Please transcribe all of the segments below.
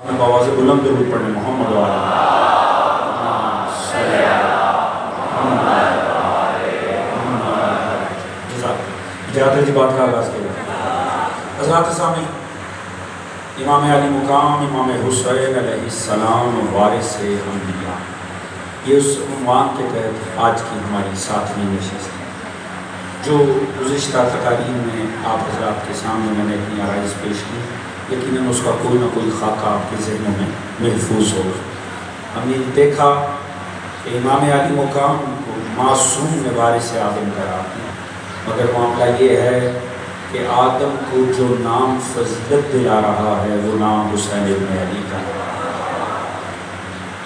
میں بآواز بلند درود پڑھنے محمد اجازت جی بات کا آغاز کریں۔ حضرات سامعین، امام علی مقام امام حسین علیہ السلام وارث انبیاء، یہ اس عنوان کے تحت آج کی ہماری 7ویں نشست ہے، جو گزشتہ تقاریر میں آپ حضرات کے سامنے میں نے اپنی آرائز پیش کی۔ یقیناً اس کا کوئی نہ کوئی خاکہ آپ کے ذہنوں میں محفوظ ہو۔ ہم نے دیکھا کہ امام علی مقام کو معصوم نے وارث آدم قرار دیا، مگر معاملہ یہ ہے کہ آدم کو جو نام فضیلت دلا رہا ہے وہ نام حسین ابن علی کا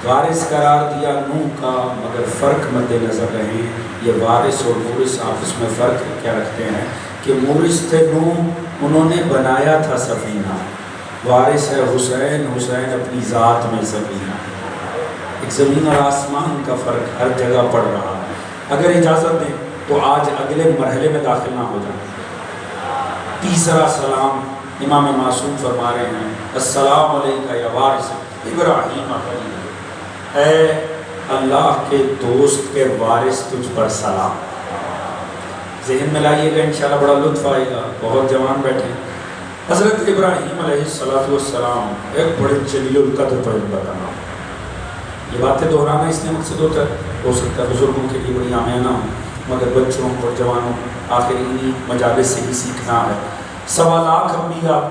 وارث قرار دیا نوح کا، مگر فرق مد نظر رہے یہ وارث اور مورث آپس میں فرق کیا رکھتے ہیں کہ مورث تھے نوح، انہوں نے بنایا تھا سفینہ، وارث ہے حسین، حسین اپنی ذات میں سفینہ۔ ایک زمین اور آسمان کا فرق ہر جگہ پڑ رہا ہے۔ اگر اجازت دیں تو آج اگلے مرحلے میں داخل نہ ہو جائیں۔ تیسرا سلام امام معصوم فرما رہے ہیں، السلام علیکہ یا وارث ابراہیم خلیل، اے اللہ کے دوست کے وارث تجھ پر سلام۔ ذہن میں لائیے گا، انشاءاللہ بڑا لطف آئے گا، بہت جوان بیٹھے ہیں۔ حضرت ابراہیم علیہ السلام ایک بڑے جلیل القدر پیغمبر کا نام۔ یہ باتیں دہرانا اس لیے مقصد ہوتا ہے، ہو سکتا ہے بزرگوں کے لیے بڑی عامیانہ ہوں، مگر بچوں اور جوانوں آخر انہی مجالس سے ہی سیکھنا ہے۔ 1.25 لاکھ انبیاء،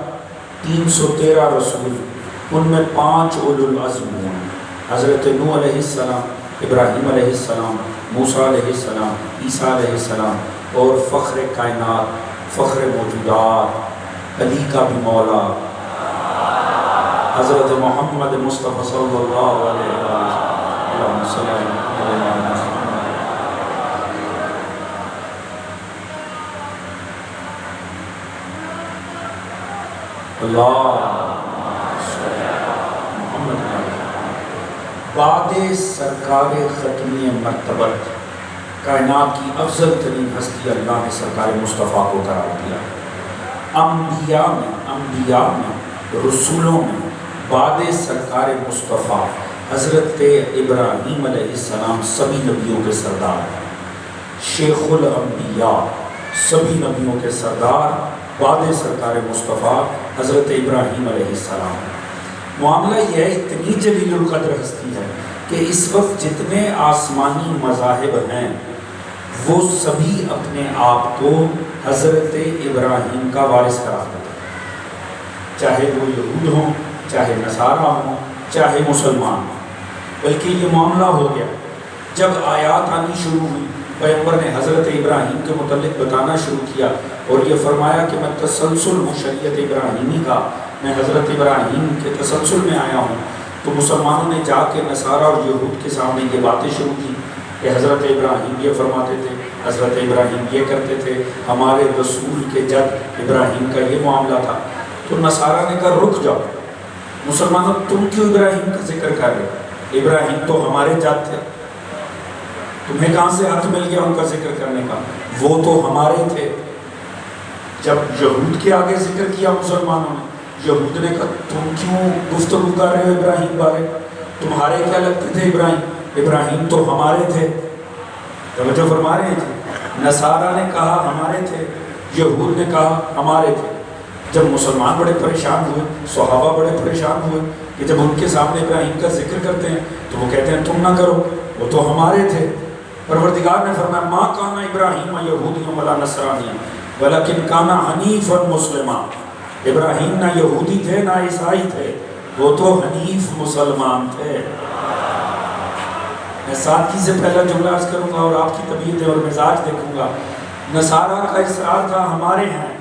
313 رسول، ان میں 5 اولو العزم ہیں، حضرت نوح علیہ السلام، ابراہیم علیہ السلام، موسیٰ علیہ السلام، عیسیٰ علیہ السلام، اور فخر کائنات، فخر موجودات، علی کا بھی مولا حضرت محمد مصطفیٰ صلی اللہ علیہ وسلم۔ بعد سرکار ختمی مرتبت کائنات کی افضل ترین ہستی اللہ نے سرکار مصطفیٰ کو قرار دیا۔ انبیاء میں رسولوں میں بعد سرکار مصطفیٰ حضرت ابراہیم علیہ السلام سبھی نبیوں کے سردار ہیں، شیخ الانبیاء، سبھی نبیوں کے سردار بعد سرکار مصطفیٰ حضرت ابراہیم علیہ السلام۔ معاملہ یہ ہے، اتنی جلیل القدر ہستی ہے کہ اس وقت جتنے آسمانی مذاہب ہیں وہ سبھی اپنے آپ کو حضرت ابراہیم کا وارث قرار دیتے ہیں، چاہے وہ یہود ہوں، چاہے نصارہ ہوں، چاہے مسلمان ہوں۔ بلکہ یہ معاملہ ہو گیا جب آیات آنی شروع ہوئی، پیغمبر نے حضرت ابراہیم کے متعلق بتانا شروع کیا اور یہ فرمایا کہ میں تسلسل ہوں شریعت ابراہیمی کا، میں حضرت ابراہیم کے تسلسل میں آیا ہوں، تو مسلمانوں نے جا کے نصارہ اور یہود کے سامنے یہ باتیں شروع کی کہ حضرت ابراہیم یہ فرماتے تھے، حضرت ابراہیم یہ کرتے تھے، ہمارے رسول کے جد ابراہیم کا یہ معاملہ تھا۔ تو نصارہ نے کہا رک جاؤ، مسلمانوں تم کیوں ابراہیم کا ذکر کر رہے؟ ابراہیم تو ہمارے جد تھے، تمہیں کہاں سے حق مل گیا ان کا ذکر کرنے کا؟ وہ تو ہمارے تھے۔ جب یہود کے آگے ذکر کیا مسلمانوں نے، یہود نے کہا تم کیوں گفتگو کر رہے ہو ابراہیم بارے؟ تمہارے کیا لگتے تھے ابراہیم تو ہمارے تھے۔ توجہ فرما رہے ہیں؟ نصارہ نے کہا ہمارے تھے، یہود نے کہا ہمارے تھے۔ جب مسلمان بڑے پریشان ہوئے، صحابہ بڑے پریشان ہوئے کہ جب ان کے سامنے ابراہیم کا ذکر کرتے ہیں تو وہ کہتے ہیں تم نہ کرو، وہ تو ہمارے تھے۔ پروردگار نے فرمایا ما کان ابراہیم یہودیا ولا نصرانیا ولکن کان حنیفا مسلما، ابراہیم نہ یہودی تھے نہ عیسائی تھے، وہ تو حنیف مسلمان تھے۔ میں سادگی سے پہلا جملہ عرض کروں گا اور آپ کی طبیعت اور مزاج دیکھوں گا۔ نصارہ کا اصرار تھا ہمارے ہیں،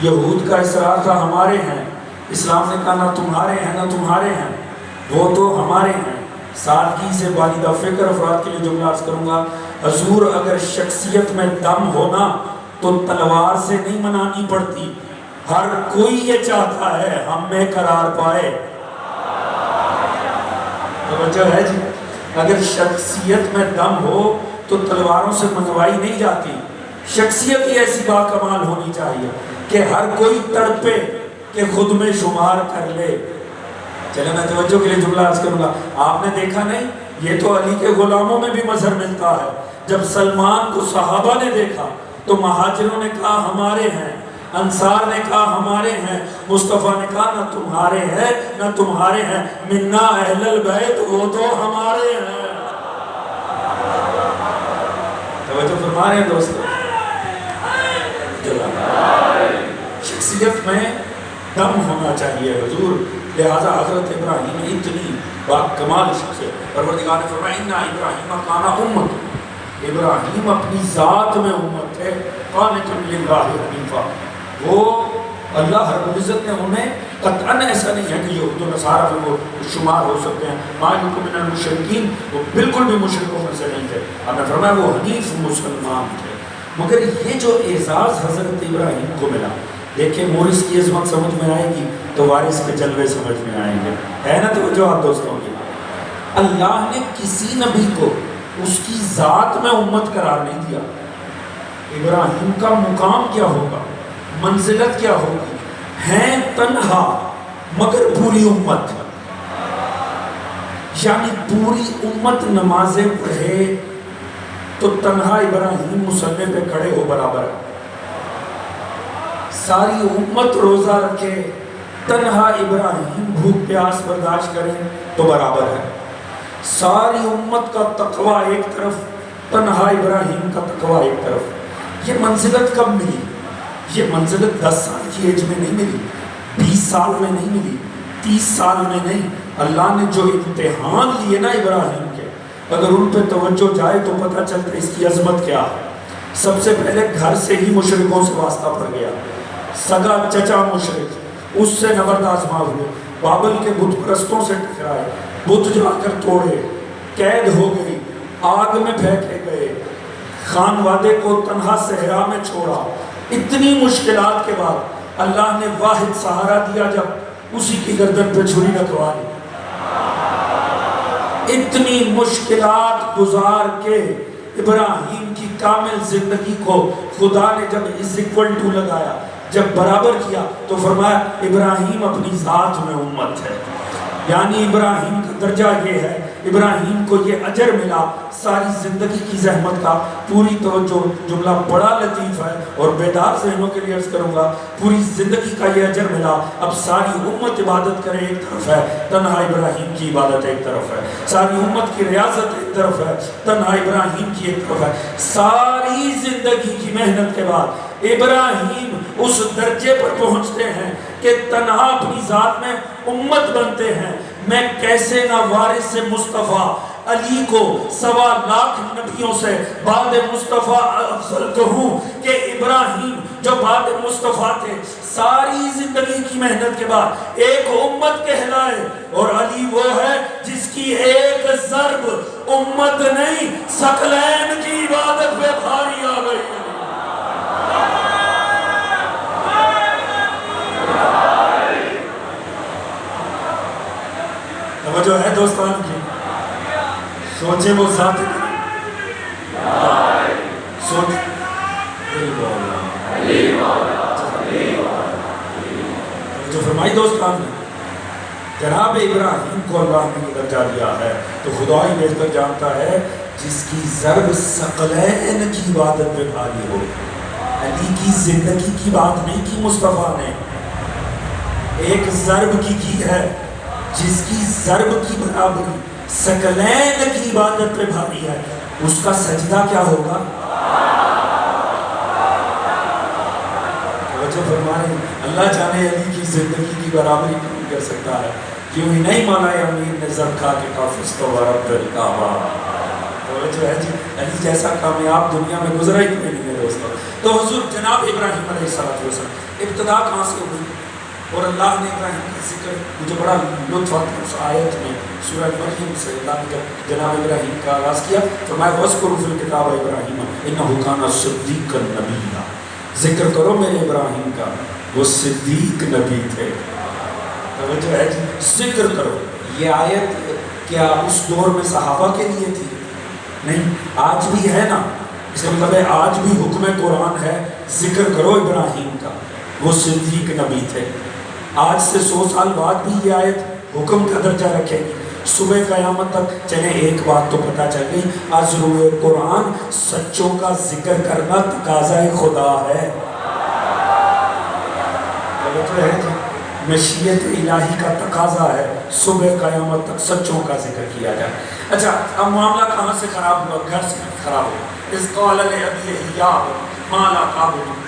یہود کا اصرار تھا ہمارے ہیں، اسلام نے کہا نہ تمہارے ہیں نہ تمہارے ہیں، وہ تو ہمارے ہیں۔ سادگی سے بالیدہ فکر افراد کے لیے جملہ عرض کروں گا، حضور اگر شخصیت میں دم ہونا تو تلوار سے نہیں منانی پڑتی، ہر کوئی یہ چاہتا ہے ہم میں قرار پائے۔ توجہ ہے جی؟ اگر شخصیت میں دم ہو تو تلواروں سے منوائی نہیں جاتی، شخصیت ہی ایسی باکمال ہونی چاہیے کہ ہر کوئی تڑپے کہ خود میں شمار کر لے۔ چلے میں توجہ کے لیے جملہ عرض کروں گا. آپ نے دیکھا نہیں یہ تو علی کے غلاموں میں بھی مظہر ملتا ہے. جب سلمان کو صحابہ نے دیکھا تو مہاجروں نے کہا ہمارے ہیں, انصار نے کہا ہمارے ہیں, مصطفیٰ نے کہا نہ تمہارے ہیں نہ تمہارے ہیں, منا اہل البیت وہ تو ہمارے ہیں. توجہ فرما رہے ہیں دوستو. شخصیت میں دم ہونا چاہیے حضور. لہذا حضرت ابراہیم اتنی باکمال شخصیت, پروردگار نے فرمایا اِنَّ إِبْرَاهِيمَ كَانَ أُمَّةً, ابراہیم اپنی ذات میں امت تھے. قانتا للہ حنیفا, وہ اللہ رب العزت نے انہیں قطعاً ایسا نہیں ہے کہ یہود و نصارہ میں وہ شمار ہو سکتے ہیں. مَا يَكُنْ مِنَ الْمُشْرِكِينَ, وہ بالکل بھی مشرکوں میں سے نہیں تھے. آپ نے فرمایا وہ حنیف مسلمان تھے. مگر یہ جو اعزاز حضرت ابراہیم کو ملا, دیکھیں مورث کی عظمت سمجھ میں آئے گی تو وارث کے جلوے سمجھ میں آئیں گے. ہے نا توجہ آپ دوستوں کی. اللہ نے کسی نبی کو اس کی ذات میں امت قرار نہیں دیا. ابراہیم کا مقام کیا ہوگا, منزلت کیا ہوگی, ہیں تنہا مگر پوری امت, یعنی پوری امت نمازیں پڑھے تو تنہا ابراہیم مصلی پہ کھڑے ہو برابر ہے. ساری امت روزہ رکھے, تنہا ابراہیم بھوک پیاس برداشت کریں تو برابر ہے. ساری امت کا تقوی ایک طرف, تنہا ابراہیم کا تقوی ایک طرف. یہ منزلت کب ملی؟ یہ منزلت 10 سال کی ایج میں نہیں ملی, 20 سال میں نہیں ملی, 30 سال میں نہیں. اللہ نے جو امتحان لیے نا ابراہیم کے, اگر ان پہ توجہ جائے تو پتہ چلتا ہے اس کی عظمت کیا ہے. سب سے پہلے گھر سے ہی مشرکوں سے واسطہ پڑ گیا. سگا چچا مشرک, اس سے نبرد آزما ہوئے, بابل کے بت پرستوں سے ٹکرائے, بت جا کر توڑے, قید ہو گئی, آگ میں پھینکے گئے, خانوادے کو تنہا صحرا میں چھوڑا. اتنی مشکلات کے بعد اللہ نے واحد سہارا دیا جب اسی کی گردن پہ چھری رکھوا دی. اتنی مشکلات گزار کے ابراہیم کی کامل زندگی کو خدا نے جب = لگایا, جب برابر کیا تو فرمایا ابراہیم اپنی ذات میں امت ہے. یعنی ابراہیم کا درجہ یہ ہے, ابراہیم کو یہ اجر ملا ساری زندگی کی زحمت کا. پوری توجہ, جملہ بڑا لطیف ہے اور بیدار ذہنوں کے لیے عرض کروں گا. پوری زندگی کا یہ اجر ملا. اب ساری امت عبادت کرے ایک طرف ہے, تنہا ابراہیم کی عبادت ایک طرف ہے. ساری امت کی ریاضت ایک طرف ہے, تنہا ابراہیم کی ایک طرف ہے. ساری زندگی کی محنت کے بعد ابراہیم اس درجے پر پہنچتے ہیں کہ تنہا اپنی ذات میں امت بنتے ہیں. میں کیسے نہ وارث سے مصطفیٰ علی کو 1.25 لاکھ نبیوں سے بعد مصطفیٰ افضل کہوں کہ ابراہیم جو بعد مصطفیٰ تھے ساری زندگی کی محنت کے بعد ایک امت کہلائے. اور علی وہ ہے جس کی ایک ضرب امت نہیں ثقلین کی عبادت پہ بھاری آ گئی. توجہ ہے دوستان کی, سوچے وہ ذات سوچ جو فرمائی دوستان نے جناب ابراہیم کو اللہ نے درجہ دیا ہے تو خدا ہی بہتر جانتا ہے جس کی ضرب ثقلین کی عبادت پہ بھاری ہو. علی کی زندگی کی بات نہیں کی مصطفیٰ نے, ایک ضرب کی ہے جس کی ضرب کی برابری ثقلین کی عبادت پہ بھاری ہے. اس کا سجدہ کیا ہوگا؟ توجہ فرمائیں. اللہ جانے علی کی زندگی کی برابری کیوں کر سکتا ہے. کیوں ہی نہیں مانا ہے امیر نے زر کھا کے کافظ تو رب الکعبہ. توجہ ہے جی, علی جیسا کامیاب دنیا میں گزرا ہی کوئی نہیں ہے دوستوں. تو حضور جناب ابراہیم علیہ السلام ابتدا کہاں سے ہوئی, اور اللہ نے ابراہیم کا ذکر, مجھے بڑا لطف آتا ہے اس آیت میں سورہ مریم سے. اللہ نے جب جناب ابراہیم کا آغاز کیا فرمایا وَاذْكُرْ فِي الْكِتَابِ إِبْرَاهِيمَ إِنَّهُ كَانَ صِدِّيقًا نَبِيًّا. ذکر کرو میرے ابراہیم کا, وہ صدیق نبی تھے. توجہ ہے جی, ذکر کرو. یہ آیت کیا اس دور میں صحابہ کے لیے تھی؟ نہیں, آج بھی ہے نا. اس کا مطلب ہے آج بھی حکم قرآن ہے ذکر کرو ابراہیم کا, وہ صدیق نبی تھے. آج سے 100 سال بعد بھی یہ آیت حکم کا درجہ رکھے گی. صبح قیامت تک چلیں ایک بات تو پتہ چل گئی، از روئے قرآن سچوں کا ذکر کرنا تقاضۂ خدا ہے. تو ہے جی مشیت الہی کا تقاضا ہے صبح قیامت تک سچوں کا ذکر کیا جائے. اچھا اب معاملہ کہاں سے خراب ہوا؟ گھر سے خراب ہوا. اس قال لأبیہ یا ما لا تعبدون،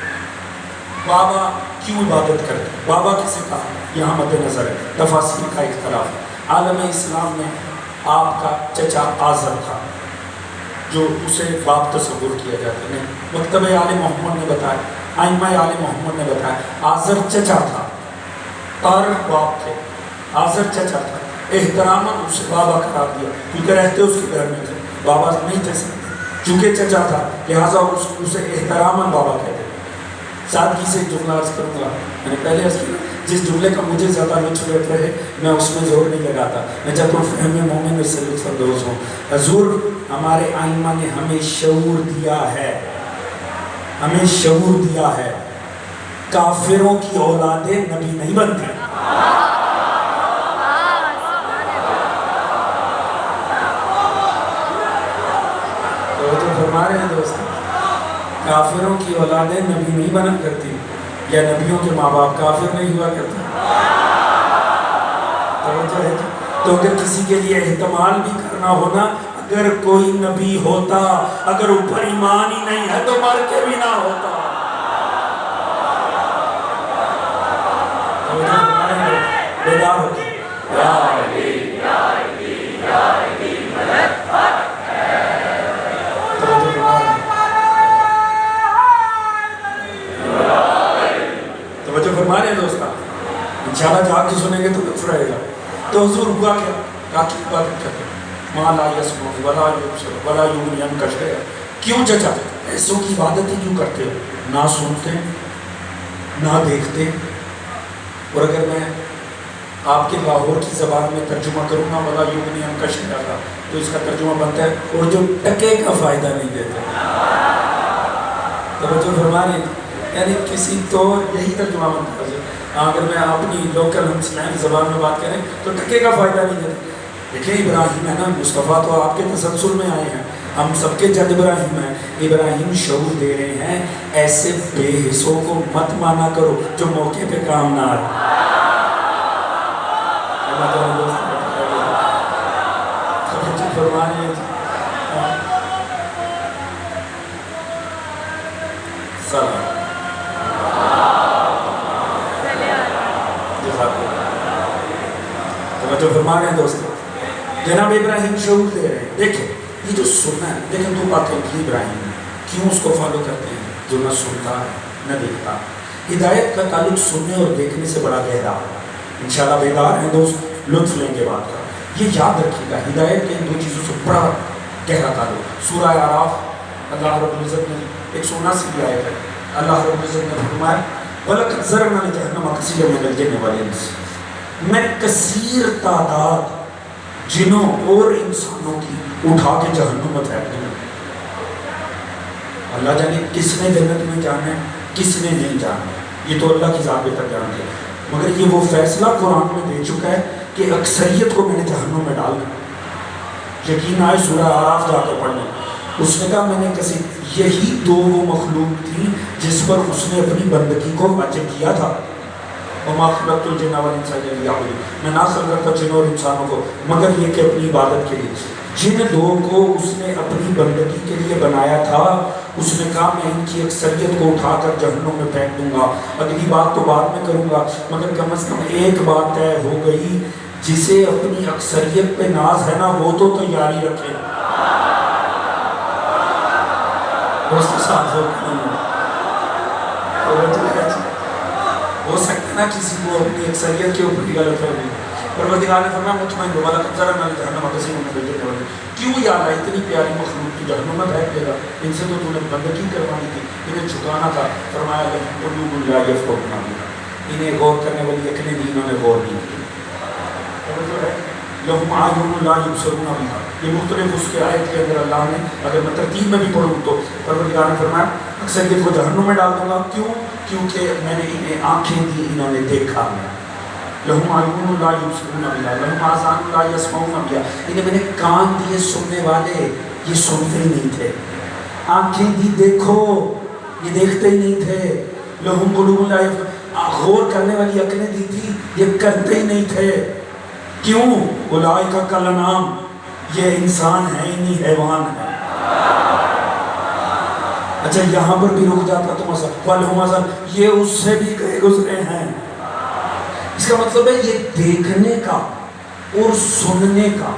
بابا کیوں عبادت کرتے؟ بابا کسے کہا یہاں مد نظر ہے، تفاسیر کا اختلاف. عالم اسلام میں آپ کا چچا آزر تھا جو اسے باپ تصور کیا جاتا ہے. مکتب آل محمد نے بتایا، آئمہ آل محمد نے بتایا آزر چچا تھا، طارق باپ تھے، آزر چچا تھا. احتراماً اسے بابا قرار دیا کیونکہ رہتے اس کے گھر میں تھے، بابا نہیں تھے سکتے چونکہ چچا تھا لہٰذا اسے احتراماً بابا کہتے. سادگی سے ایک جملہ عرض کروں گا، میں نے پہلے عرض کیا جس جملے کا مجھے زیادہ لطف لیتا ہے میں اس میں زور نہیں لگاتا، میں چاہتا ہوں فہم مومن اس سے لطف اندوز ہوں. حضور ہمارے آئمہ نے ہمیں شعور دیا ہے، ہمیں شعور دیا ہے کافروں کی اولادیں نبی نہیں بنتی. تو فرما رہے ہیں دوست کافروں کی اولادیں نبی نہیں بنا کرتی، یا نبیوں کے ماں باپ کافر نہیں ہوا کرتے. توجہ ہے تو اگر کسی کے لیے احتمال بھی کرنا ہونا، اگر کوئی نبی ہوتا اگر اوپر ایمان ہی نہیں ہے تو مر کے بھی نہ ہوتا. بیدار ہوتی یا علی یا علی یا علی ملک فرق ہے. توجہ فرما رہے ہیں دوستاں، انشاءاللہ جا کے سنیں گے تو لطف رہے گا. تو حضور ہوا کیا؟ کاکی عبادت کرتے ماں لا یسمع ولا یبصر ولا یغنی عنک شیئا. کیوں چچا ایسوں کی عبادت ہی کیوں کرتے ہو؟ نہ سنتے نہ دیکھتے. اور اگر میں آپ کے لاہور کی زبان میں ترجمہ کروں گا ولا یغنی عنک شیئا کا تو اس کا ترجمہ بنتا ہے اور جو ٹکے کا فائدہ نہیں دیتے. توجہ فرما رہے ہیں یعنی کسی تو یہی ترجمہ بنتا ہے. اگر میں اپنی لوکل ہم اسلامی زبان میں بات کریں تو ٹکے کا فائدہ نہیں دیتے. دیکھیں ابراہیم ہے نا، مصطفیٰ تو آپ کے تسلسل میں آئے ہیں، ہم سب کے جد ابراہیم ہیں. ابراہیم شعور دے رہے ہیں ایسے بے حصوں کو مت مانا کرو جو موقع پہ کام نہ آئے. اللہ تعالیٰ دوست فرما رہے ہیں سلام تو فرما رہے ہیں دوستوں جناب ابراہیم شعور دے رہے ہیں. دیکھیں یہ جو سننا ہے، دیکھیں تو باتیں کی ابراہیم نے کیوں اس کو فالو کرتے ہیں جو نہ سنتا ہے نہ دیکھتا. ہدایت کا تعلق سننے اور دیکھنے سے بڑا گہرا ہے. انشاءاللہ بیدار ہیں دوست، لطف لیں گے بات کا. یہ یاد رکھیے گا ہدایت کے ان دو چیزوں سے بڑا گہرا تعلق. سورہ اعراف اللہ رب العزت نے 179 کی آیت ہے، اللہ رب العزت نے فرمایا وَلَقَدْ ذَرَأْنَا لِجَهَنَّمَ كَثِيرًا مِنَ الْجِنِّ وَالْإِنسِ. میں کثیر تعداد جنوں اور انسانوں کی اٹھا کے جہنم میں پھینک دوں. اللہ جانے کس نے جنت میں جانا ہے کس نے نہیں جانا، یہ تو اللہ کی ذات تک جانتے ہیں. مگر یہ وہ فیصلہ قرآن میں دے چکا ہے کہ اکثریت کو میں نے جہنم میں ڈال دیا. یقین آئے سورہ اعراف جا کے پڑھنے، اس نے کہا میں نے کسی یہی دو وہ مخلوق تھی جس پر اس نے اپنی بندگی کو واجب کیا تھا. وَمَا خَلَقْتُ الْجِنَّ وَالْإِنسَ إِلَّا لِيَعْبُدُونِ. میں نہ خلق کرتا جنوں اور انسانوں کو مگر یہ کہ اپنی عبادت کے لیے. جن دو کو اس نے اپنی بندگی کے لیے بنایا تھا اس نے کہا میں ان کی اکثریت کو اٹھا کر جہنم میں پھینک دوں گا. اگلی بات تو بعد میں کروں گا مگر کم از کم ایک بات طے ہو گئی، جسے اپنی اکثریت پہ ناز ہے نا وہ تو تیاری رکھے. ہو سکتا ہے نا کسی کو اپنی اکثریت کے اوپر غلط ہو گئی. پروردگار نے فرمایا مطمئن ہو وَلَقَدْ ذَرَأْنَا لِجَهَنَّمَ كَثِيرًا مِنَ الْجِنِّ وَالْإِنسِ. کیوں یا اللہ اتنی پیاری مخلوق کی جہنم میں پھینک دے گا؟ ان سے تو تو نے بندگی کروانی تھی، انہیں جھکانا تھا. فرمایا لَهُمْ قُلُوبٌ لَا يَفْقَهُونَ بِهَا. انہیں غور کرنے والی عقلیں بھی انہوں نے غور نہیں کی. لَهُمْ أَعْيُنٌ لَا يُبْصِرُونَ بِهَا. یہ مختلف اس کے آیت کے اندر اللہ نے اگر میں ترتیب میں بھی پڑھوں تو پروردگار نے فرمایا اکثریت کو جہنم میں ڈال دوں گا. کیوں؟ کیونکہ میں نے انہیں آنکھیں دی انہوں نے دیکھا نہیں. لہم اعین لا یبصرون بہا لہم آذان لا یسمعون بہا، انہیں میں نے کان دیے سننے والے، یہ سنتے ہی نہیں تھے، آنکھیں دی دیکھو، یہ دیکھتے ہی نہیں تھے، لہم قلوب لا یفقہون، غور کرنے والی عقلیں دی تھی، یہ کرتے ہی نہیں تھے، کیوں؟ اولئک کالانعام، یہ انسان ہے ہی نہیں، حیوان ہے۔ اچھا یہاں پر بھی رک جاتا تو مسئلہ وَلَهُمْ عَذَابٌ، یہ اس سے بھی گئے گزرے ہیں۔ اس کا مطلب ہے یہ دیکھنے کا اور سننے کا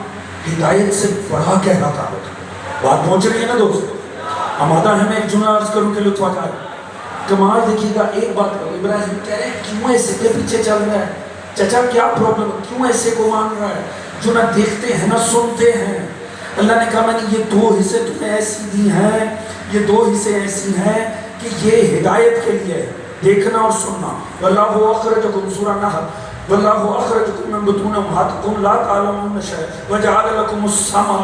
ہدایت سے بڑا گہرا تعلق ہے۔ بات پہنچ رہی ہے نا دوست؟ آمادہ ہے میں ایک جملہ عرض کروں کہ لطف آ جائے۔ کمال دیکھیے گا، ایک بات کرو، ابراہیم کہہ رہے ہیں کیوں ایسے کے پیچھے چل رہا ہے؟ چچا کیا پرابلم ہے؟ کیوں ایسے کو مان رہا ہے جو نہ دیکھتے ہیں نہ سنتے ہیں؟ اللہ نے کہا میں نے یہ دو حصے تمہیں ایسی دی ہیں، یہ دو حصے ایسی ہیں کہ یہ ہدایت کے لیے ہے، دیکھنا اور سننا۔ واللہ اخرجکم، سورہ نحل، واللہ اخرجکم من بطون امہاتکم لا تعلمون شیئا وجعل لکم السمع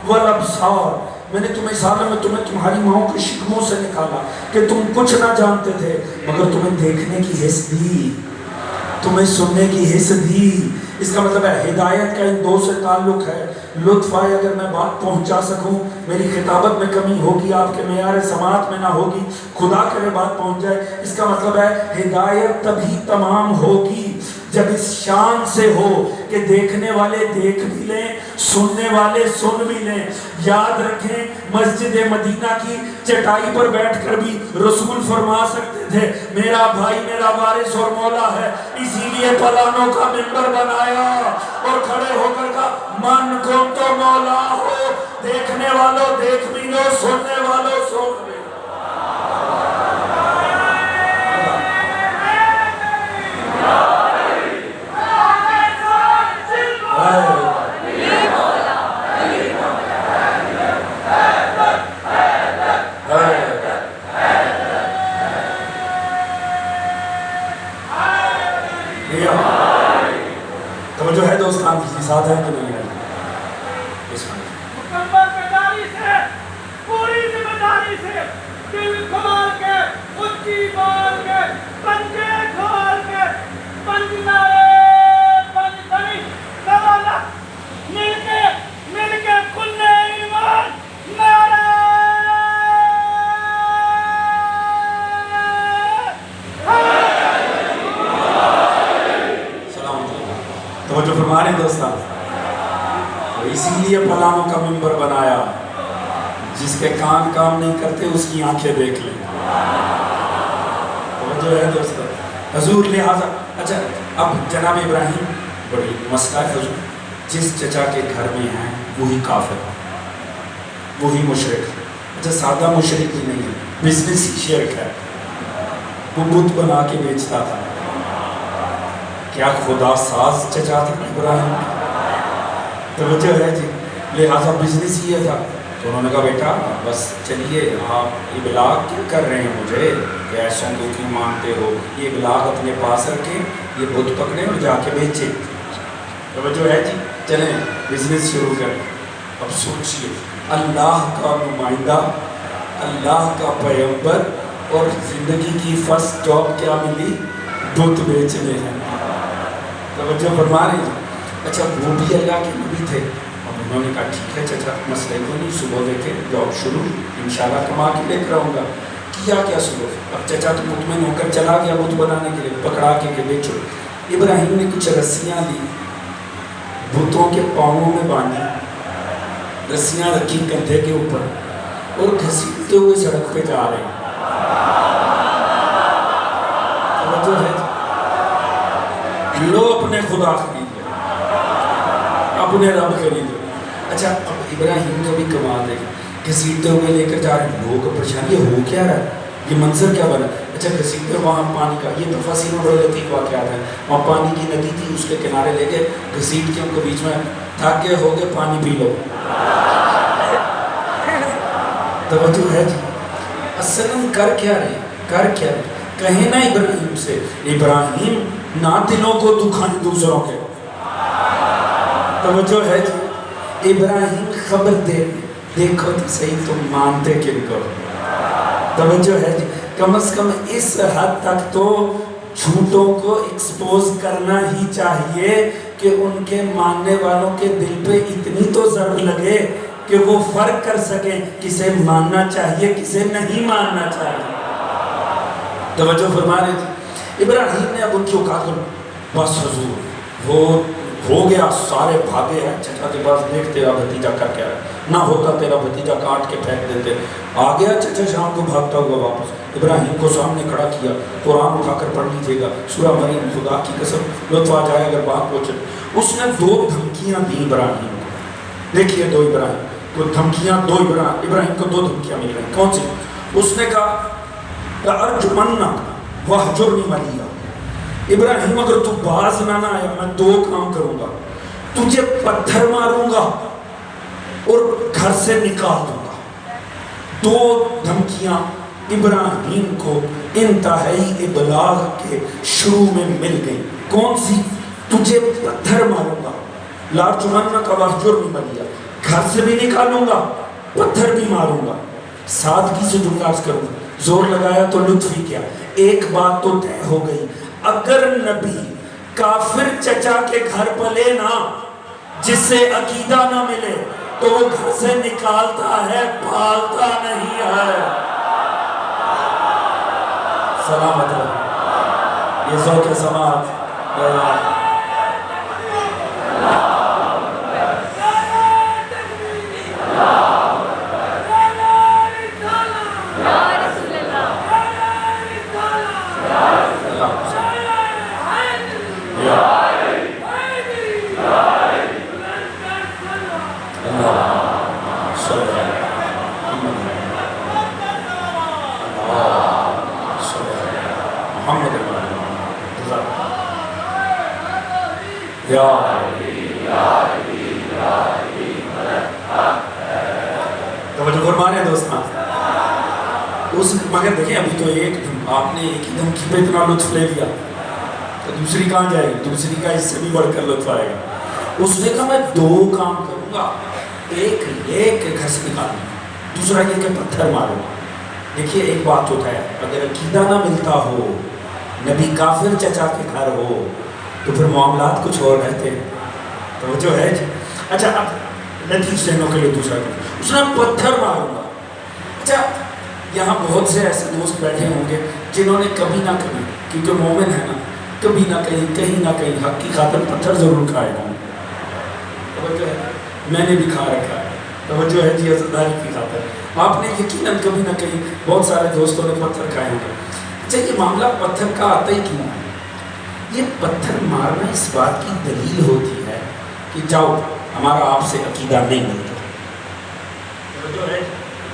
والابصار، میں نے تمہیں اس عالم میں تمہیں تمہاری ماؤں کے شکموں سے نکالا کہ تم کچھ نہ جانتے تھے، مگر تمہیں دیکھنے کی حس دی، تمہیں سننے کی حس دی۔ اس کا مطلب ہے ہدایت کا ان دو سے تعلق ہے۔ لطف آئے اگر میں بات پہنچا سکوں، میری خطابت میں کمی ہوگی، آپ کے معیار سماعت میں نہ ہوگی، خدا کرے بات پہنچ جائے۔ اس کا مطلب ہے ہدایت تبھی تمام ہوگی جب اس شان سے ہو کہ دیکھنے والے دیکھ بھی لیں، سننے والے سن بھی لیں۔ یاد رکھیں مسجد مدینہ کی چٹائی پر بیٹھ کر بھی رسول فرما سکتے تھے میرا بھائی میرا وارث اور مولا ہے، اسی لیے پلانوں کا منبر بنایا اور کھڑے ہو کر کہا من کو تو مولا ہو، دیکھنے والوں دیکھ بھی لو، سننے والوں سن بھی لو۔ توجہ ہے دوستان، کسی ساتھ ہے کہ نہیں ہے؟ مکمل بیداری سے، پوری ذمہ داری سے، دل کھول کے، اچھی بول کے، پنجے کھول کے، پنجنارے پنجتنی سوالا مل کے کھلے ایمان نعرہ توجہ فرما رہے ہیں دوستان، تو اسی لیے پلانوں کا منبر بنایا، جس کے کان کام نہیں کرتے اس کی آنکھیں دیکھ لیں۔ توجہ ہے دوستان، حضور لہٰذا اچھا اب جناب ابراہیم بڑی مسئلہ ہے حضور، جس چچا کے گھر میں ہیں وہی کافر، وہی مشرک، اچھا سادہ مشرک ہی نہیں ہے، بزنس شرک ہے، وہ بت بنا کے بیچتا تھا۔ کیا خدا ساز چچا تھا ابراہیم؟ توجہ ہے جی، لہٰذا بزنس یہ تھا، تو انہوں نے کہا بیٹا بس چلیے آپ ابلاغ کیا کر رہے ہیں مجھے کہ ایسوں کو کیوں مانتے ہو، یہ ابلاغ اپنے پاس رکھیں، یہ بت پکڑیں اور جا کے بیچیں۔ توجہ ہے جی، چلیں بزنس شروع کریں۔ اب سوچئے اللہ کا نمائندہ، اللہ کا پیغمبر، اور زندگی کی فرسٹ جاب کیا ملی؟ بت بیچنے ہیں۔ توجہ فرما رہے ہیں۔ اچھا وہ بھی اللہ کے نبی تھے، اب انہوں نے کہا ٹھیک ہے چچا مسئلہ کو نہیں، صبح دیکھیں جاب شروع انشاءاللہ کما کے لے کر آؤں گا۔ کیا کیا صبح؟ اب چچا تو مطمئن ہو کر چلا گیا بت بنانے کے لیے، پکڑا کے بیچو۔ ابراہیم نے کچھ رسیاں لی، بتوں کے پاؤں میں باندھی، رسیاں رکھی کندھے کے اوپر اور گھسیٹتے ہوئے سڑک پہ جا رہے ہیں۔ توجہ ہے لو اپنے خدا خرید لو، اپنے رب خرید لو۔ اچھا اب ابراہیم کا بھی کمال ہے، گھسیٹتے ہوئے لے کر جا رہے ہیں، لوگ پریشان یہ ہو کیا رہا ہے، یہ منظر کیا بنا؟ اچھا گھسیٹتے وہاں پانی کا، یہ تفاصیل میں بڑے لطیف واقعات ہیں، وہاں پانی کی ندی تھی، اس کے کنارے لے کے گھسیٹ کے ان کو بیچ میں، تھک گئے ہو گئے پانی پی لو۔ توجہ ہے جی، اصلاً کر کیا رہے، کر کیا رہے؟ کہیں نہ ابراہیم سے، ابراہیم نہ دلوں کو دکھائیں دوسروں کے۔ توجہ ہے جی، ابراہیم خبر دے، دیکھو تو صحیح تم مانتے کن کو۔ توجہ ہے جی، کم از کم اس حد تک تو جھوٹوں کو ایکسپوز کرنا ہی چاہیے کہ ان کے ماننے والوں کے دل پہ اتنی تو ضرور لگے کہ وہ فرق کر سکیں کسے ماننا چاہیے کسے نہیں ماننا چاہیے. توجہ فرما رہے تھے. ابراہیم نے اب ان کی اوقات کو بس حضور وہ ہو گیا, سارے بھاگے ہیں چچا کے پاس, دیکھ تیرا بھتیجا کر کے آیا, نہ ہوتا تیرا بھتیجا کاٹ کے پھینک دیتے. آ گیا چچا شام کو بھاگتا ہوا واپس, ابراہیم کو سامنے کھڑا کیا. قرآن اٹھا کر پڑھ لیجیے گا, سورہ مریم, خدا کی قسم لطف آ جائے اگر بات پہنچے. اس نے 2 دھمکیاں دی ابراہیم کو. دیکھیے ابراہیم کو دھمکیاں, ابراہیم کو 2 دھمکیاں مل رہی. کون سی؟ اس نے کہا لَأَرْجُمَنَّكَ وَاهْجُرْنِي مَلِيًّا, ابراہیم اگر تو باز نہ آیا میں 2 کام کروں گا, تجھے پتھر ماروں گا اور گھر سے نکال دوں گا. 2 دھمکیاں ابراہیم کو انتہائی ابلاغ کے شروع میں مل گئی. کون سی؟ تجھے پتھر ماروں گا, لَأَرْجُمَنَّكَ وَاهْجُرْنِي مَلِيًّا, گھر سے بھی نکالوں گا پتھر بھی ماروں گا. سادگی سے جملہ کروں گا, زور لگایا تو لطف ہی کیا. ایک بات تو طے ہو گئی, اگر نبی کافر چچا کے گھر پلے نا جس سے عقیدہ نہ ملے تو وہ گھر سے نکالتا ہے, پالتا نہیں ہے. سلامت رہے. یہ ذوق سماعت توجہ فرما رہے ہیں دوستان. مگر دیکھیں ابھی تو آپ نے ایک ہی دھمکی پہ اتنا لطف لے لیا تو دوسری کہاں جائے گی؟ دوسری کا اس سے بھی بڑھ کر لطف آئے گا. اس نے کہا میں 2 کام کروں گا, ایک یہ کہ گھر سے نکالوں گا, دوسرا یہ کہ پتھر ماروں گا. دیکھیے ایک بات ہوتا ہے, اگر عقیدہ نہ ملتا ہو, نبی کافر چچا کے گھر ہو تو پھر معاملات کچھ اور رہتے ہیں. توجہ ہے جی. اچھا اب نتیجے کے لیے دوسرا اس نے پتھر ماروں گا. اچھا یہاں بہت سے ایسے دوست بیٹھے ہوں گے جنہوں نے کبھی نہ کبھی, کیونکہ مومن ہے نا, کبھی نہ کہیں نہ کہیں حق کی خاطر پتھر ضرور کھائے ہوں. توجہ ہے, میں نے بھی کھا رکھا ہے. توجہ ہے جی, عزتداری کی خاطر آپ نے یقیناً کبھی نہ کہیں بہت سارے دوستوں نے پتھر کھائے ہوں گے. اچھا یہ معاملہ پتھر کا آتا ہی کیوں ہے؟ یہ پتھر مارنا اس بات کی دلیل ہوتی ہے کہ جاؤ ہمارا آپ سے عقیدہ نہیں ملتا. توجہ ہے,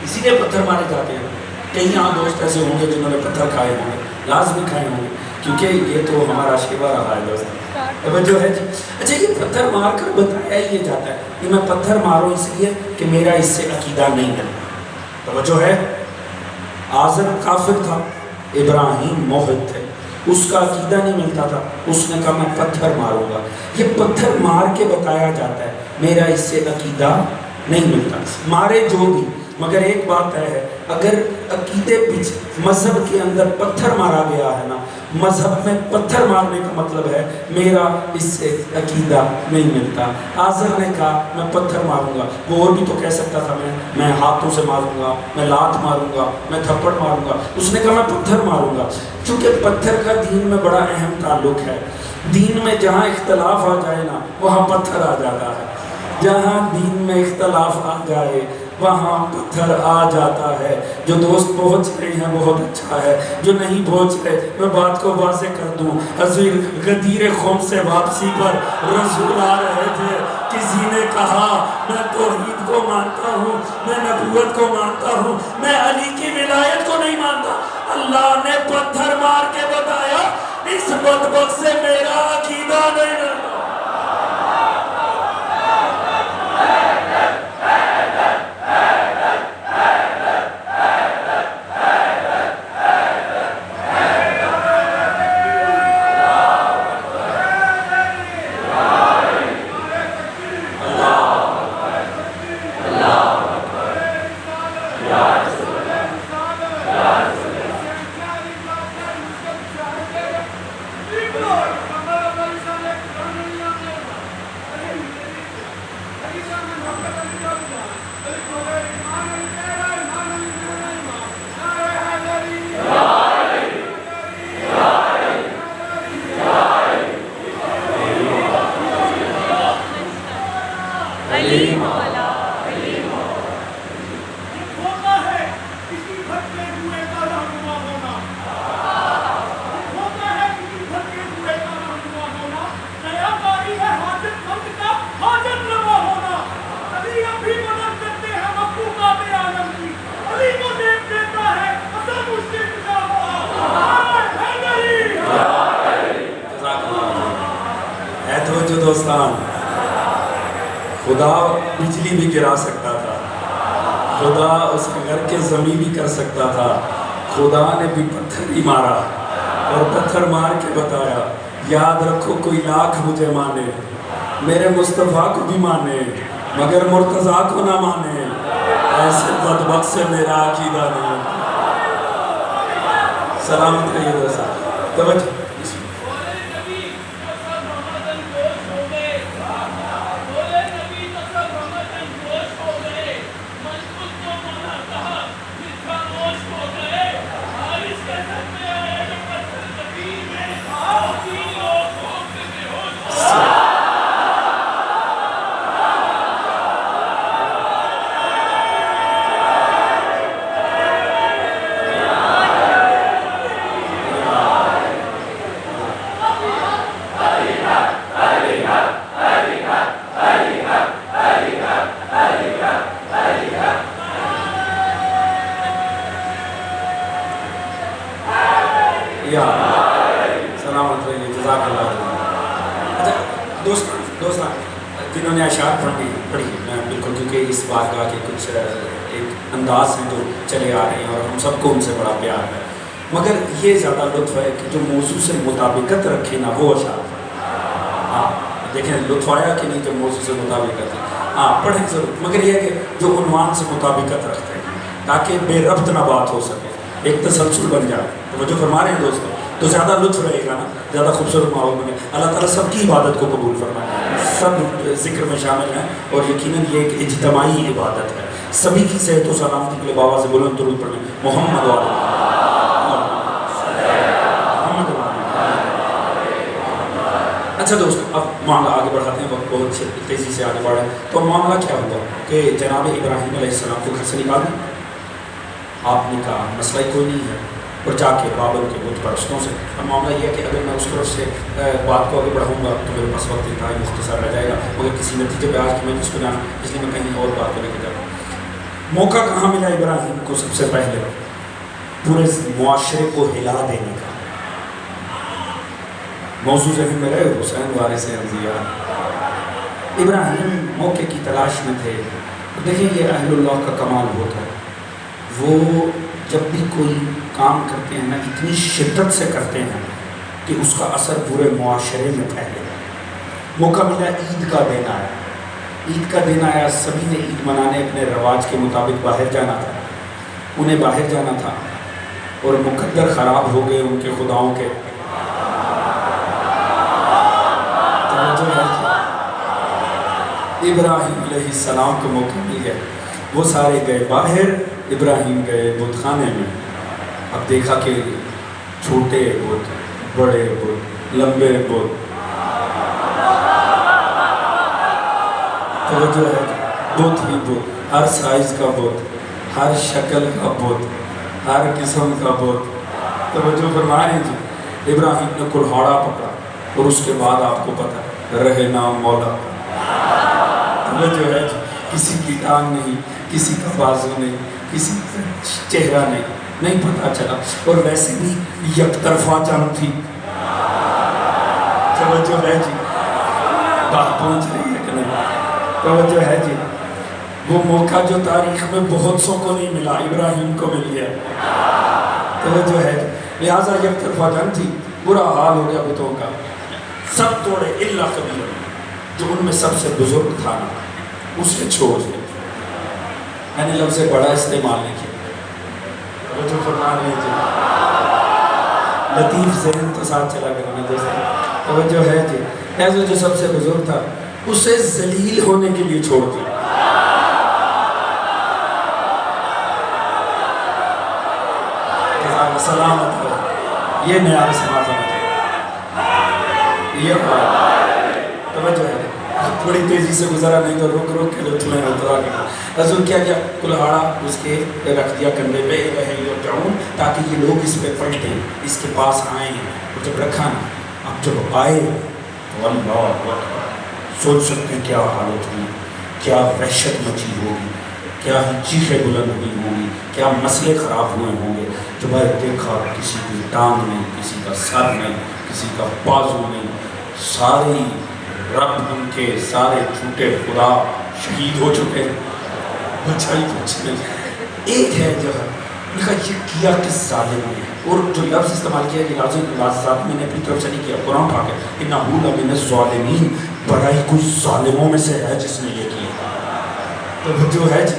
اسی لیے پتھر مارے جاتے ہیں. کئی یہاں دوست ایسے ہوں گے جنہوں نے پتھر کھائے ہوں گے, لازمی کھائے ہوں گے, کیونکہ یہ تو ہمارا شیوا رہا ہے دوست. توجہ ہے جی. اچھا یہ پتھر مار کر بتایا ہی یہ جاتا ہے کہ میں پتھر ماروں اس لیے کہ میرا اس سے عقیدہ نہیں ملتا. توجہ ہے, آزر کافر تھا, ابراہیم موحد تھے, اس کا عقیدہ نہیں ملتا تھا, اس نے کہا میں پتھر ماروں گا. یہ پتھر مار کے بتایا جاتا ہے میرا اس سے عقیدہ نہیں ملتا. مارے جو بھی, مگر ایک بات ہے, اگر عقیدے مذہب کے اندر پتھر مارا گیا ہے نا, مذہب میں پتھر مارنے کا مطلب ہے میرا اس سے عقیدہ نہیں ملتا. آزر نے کہا میں پتھر ماروں گا. وہ اور بھی تو کہہ سکتا تھا میں ہاتھوں سے ماروں گا, میں لات ماروں گا, میں تھپڑ ماروں گا. اس نے کہا میں پتھر ماروں گا. چونکہ پتھر کا دین میں بڑا اہم تعلق ہے. دین میں جہاں اختلاف آ جائے نا وہاں پتھر آ جاتا ہے. جہاں دین میں اختلاف آ جائے وہاں پتھر آ جاتا ہے. جو دوست پہنچ رہے ہیں بہت اچھا ہے, جو نہیں پہنچ رہے میں بات کو واضح کر دوں. حضور غدیر قوم سے واپسی پر رسول آ رہے تھے, کسی نے کہا میں توحید کو مانتا ہوں, میں نبوت کو مانتا ہوں, میں علی کی ولایت کو نہیں مانتا. اللہ نے پتھر مار کے بتایا اس بدبخت سے میرا عقیدہ نہیں ملتا. ہوتا ہے کسی بھٹکے ہوئے کا رہنما ہونا، ہوتا ہے کسی بھٹکے ہوئے کا رہنما ہونا، نیا باری ہے حاجت مند کا حاجت روا ہونا۔ علی اب بھی مدد کرتے ہیں مخلوقات عالم کی، علی کو دیکھ دیتا ہے اصل مشکل کا ہوا۔ حیدری ہے توجہ دوستان، خدا بجلی بھی گرا سکتا تھا، خدا اس کے گھر کے زمین بھی کر سکتا تھا، خدا نے بھی پتھر ہی مارا اور پتھر مار کے بتایا یاد رکھو کوئی لاکھ مجھے مانے، میرے مصطفیٰ کو بھی مانے مگر مرتضیٰ کو نہ مانے، ایسے بدبخت سے میرا عقیدہ نہیں۔ سلامت رہیے دوستان، توجہ سلامت رہیے، جزاک اللہ خیر۔ اچھا دوستان جنہوں نے اشعار پڑھی میں بالکل، کیونکہ اس بارگاہ کے کچھ ایک انداز ہیں جو چلے آ رہے ہیں اور ہم سب کو ان سے بڑا پیار ہے، مگر یہ زیادہ لطف ہے کہ جو موضوع سے مطابقت رکھے نا وہ اشعار پڑھیں۔ ہاں دیکھیں لطف آیا کہ نہیں، جو موضوع سے مطابقت ہے ہاں پڑھیں ضرور، مگر یہ کہ جو عنوان سے مطابقت رکھتے ہیں تاکہ بے ربط نہ بات ہو سکے، ایک تسلسل بن جائے۔ توجہ فرما رہے ہیں دوستوں، تو زیادہ لطف رہے گا نا، زیادہ خوبصورت ماحول بنے۔ اللہ تعالیٰ سب کی عبادت کو قبول فرمائے، سب ذکر میں شامل ہیں اور یقیناً یہ ایک اجتماعی عبادت ہے۔ سبھی کی صحت و سلامتی کے لیے بابا سے بلند درود پڑھیں، محمد وعلیہ محمد وعلیہ۔ اچھا دوستو، اب معاملہ آگے بڑھاتے ہیں، وقت بہت تیزی سے آگے بڑھے۔ تو معاملہ کیا ہوا کہ جناب ابراہیم علیہ السلام کو گھر سے نکال دیں، آپ نے کہا مسئلہ ہی کوئی نہیں ہے، اور جا کے بابل کے بت پرستوں سے۔ اب معاملہ یہ ہے کہ اگر میں اس طرف سے بات کو آگے بڑھاؤں گا تو میرے پاس وقت انتہائی مختصر رہ جائے گا، مگر کسی نتیجے پہ آج کی میں جس کو جانا، اس لیے میں کہیں اور بات کو لے کے جاؤں۔ موقع کہاں ملا ابراہیم کو؟ سب سے پہلے پورے معاشرے کو ہلا دینے کا۔ موضوع ذہن میں رہے، حسین وارث انبیاء، ابراہیم موقع کی تلاش میں تھے۔ دیکھیں یہ اہل اللہ کا کمال ہوتا ہے، وہ جب بھی کوئی کام کرتے ہیں نا اتنی شدت سے کرتے ہیں کہ اس کا اثر پورے معاشرے میں پھیلے۔ موقع ملا، عید کا دن آیا، عید کا دن آیا، سبھی نے عید منانے اپنے رواج کے مطابق باہر جانا تھا، انہیں باہر جانا تھا اور مقدر خراب ہو گئے ان کے خداؤں کے۔ ابراہیم علیہ السلام کو موقع مل گیا، وہ سارے گئے باہر، ابراہیم گئے بت خانے میں۔ اب دیکھا کہ چھوٹے بت، بڑے بت، لمبے بت، توجہ ہے، بت ہی بت، ہر سائز کا بت، ہر شکل کا بت، ہر قسم کا بت۔ توجہ فرمائیں جی، ابراہیم نے کلہاڑا پکڑا اور اس کے بعد آپ کو پتا رہے نام مولا۔ توجہ ہے جی، کسی کی ٹانگ نہیں، کسی کا بازو نہیں، کسی کا چہرہ نہیں پتا چلا، اور ویسے بھی یک طرفہ جنگ تھی۔ توجہ ہے جی، بات پہنچ رہی ہے کہ نہیں؟ توجہ ہے جی، وہ موقع جو تاریخ میں بہت سو کو نہیں ملا، ابراہیم کو مل گیا۔ توجہ ہے جی، لہٰذا یک طرفہ جنگ تھی، برا حال ہو گیا بتوں کا، سب توڑے الا کبیر، جو ان میں سب سے بزرگ تھا نا اسے چھوڑ دیا۔ میں نے لفظ بڑا استعمال نہیں کیا، توجہ فرما رہے جی، لطیف ذہن تو ساتھ چلا کرنا جیسے۔ توجہ ہے جی، ایسا جو سب سے بزرگ تھا اسے ذلیل ہونے کے لیے چھوڑ دیا. سلامت ہو. یہ معیار سماعت ہونا چاہیے. یہ توجہ ہے. تھوڑی تیزی سے گزرا نہیں تو روک کے لطف میں اترا کے رسول کیا کلہاڑا اس کے رکھ دیا کندھے پہ یرجعون تاکہ یہ لوگ اس پہ پلٹیں اس کے پاس آئیں. اور جب رکھا نا اب جب آئے تو اللہ اکبر سوچ سکتے ہیں کیا حالت ہوئی, کیا وحشت مچی ہوگی, کیا ہی چیخیں بلند ہوئی ہوں گی, کیا مسئلے خراب ہوئے ہوں گے. جب آئے دیکھا کسی کی ٹانگ نہیں, کسی کا سر نہیں, کسی کا بازو نہیں, ساری رب ان کے سارے جھوٹے خدا شہید ہو چکے, بچائی کچھ نہیں. ایک ہے جو لکھا یہ کیا کس ظالم نے, اور جو لفظ استعمال کیا یہ لفظ میں نے اپنی طرف سے نہیں کیا, قرآن اٹھا کے انہو لمن الظالمین, بڑا ہی کوئی ظالموں میں سے ہے جس نے یہ کیا. تو جو ہے جی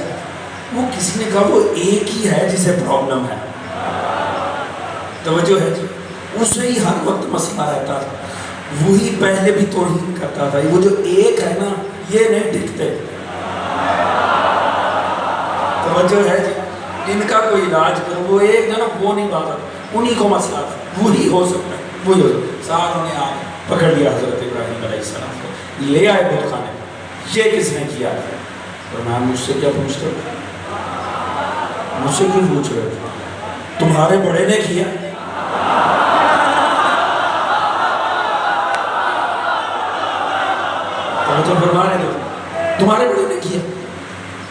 وہ کسی نے کہا وہ ایک ہی ہے جسے پرابلم ہے. توجہ ہے جی, اسے ہی ہر وقت مسئلہ رہتا تھا, وہی پہلے بھی توہین کرتا تھا. وہ جو ایک ہے نا یہ نہیں ٹکتے. توجہ ہے جی, ان کا کوئی علاج کرو, وہ ایک ہے نا وہ نہیں بات, انہی کو مسئلہ تھا, وہی ہو سکتا ہے, وہی ہو سکتا ہے. ساروں نے آگے پکڑ لیا حضرت ابراہیم علیہ السلام کو, لے آئے بت خانے. یہ کس نے کیا؟ اور میں مجھ سے کیا پوچھتے ہو, مجھ سے کیوں پوچھ رہے تھے؟ تمہارے بڑے نے کیا. تمہارے بڑے نے کیا.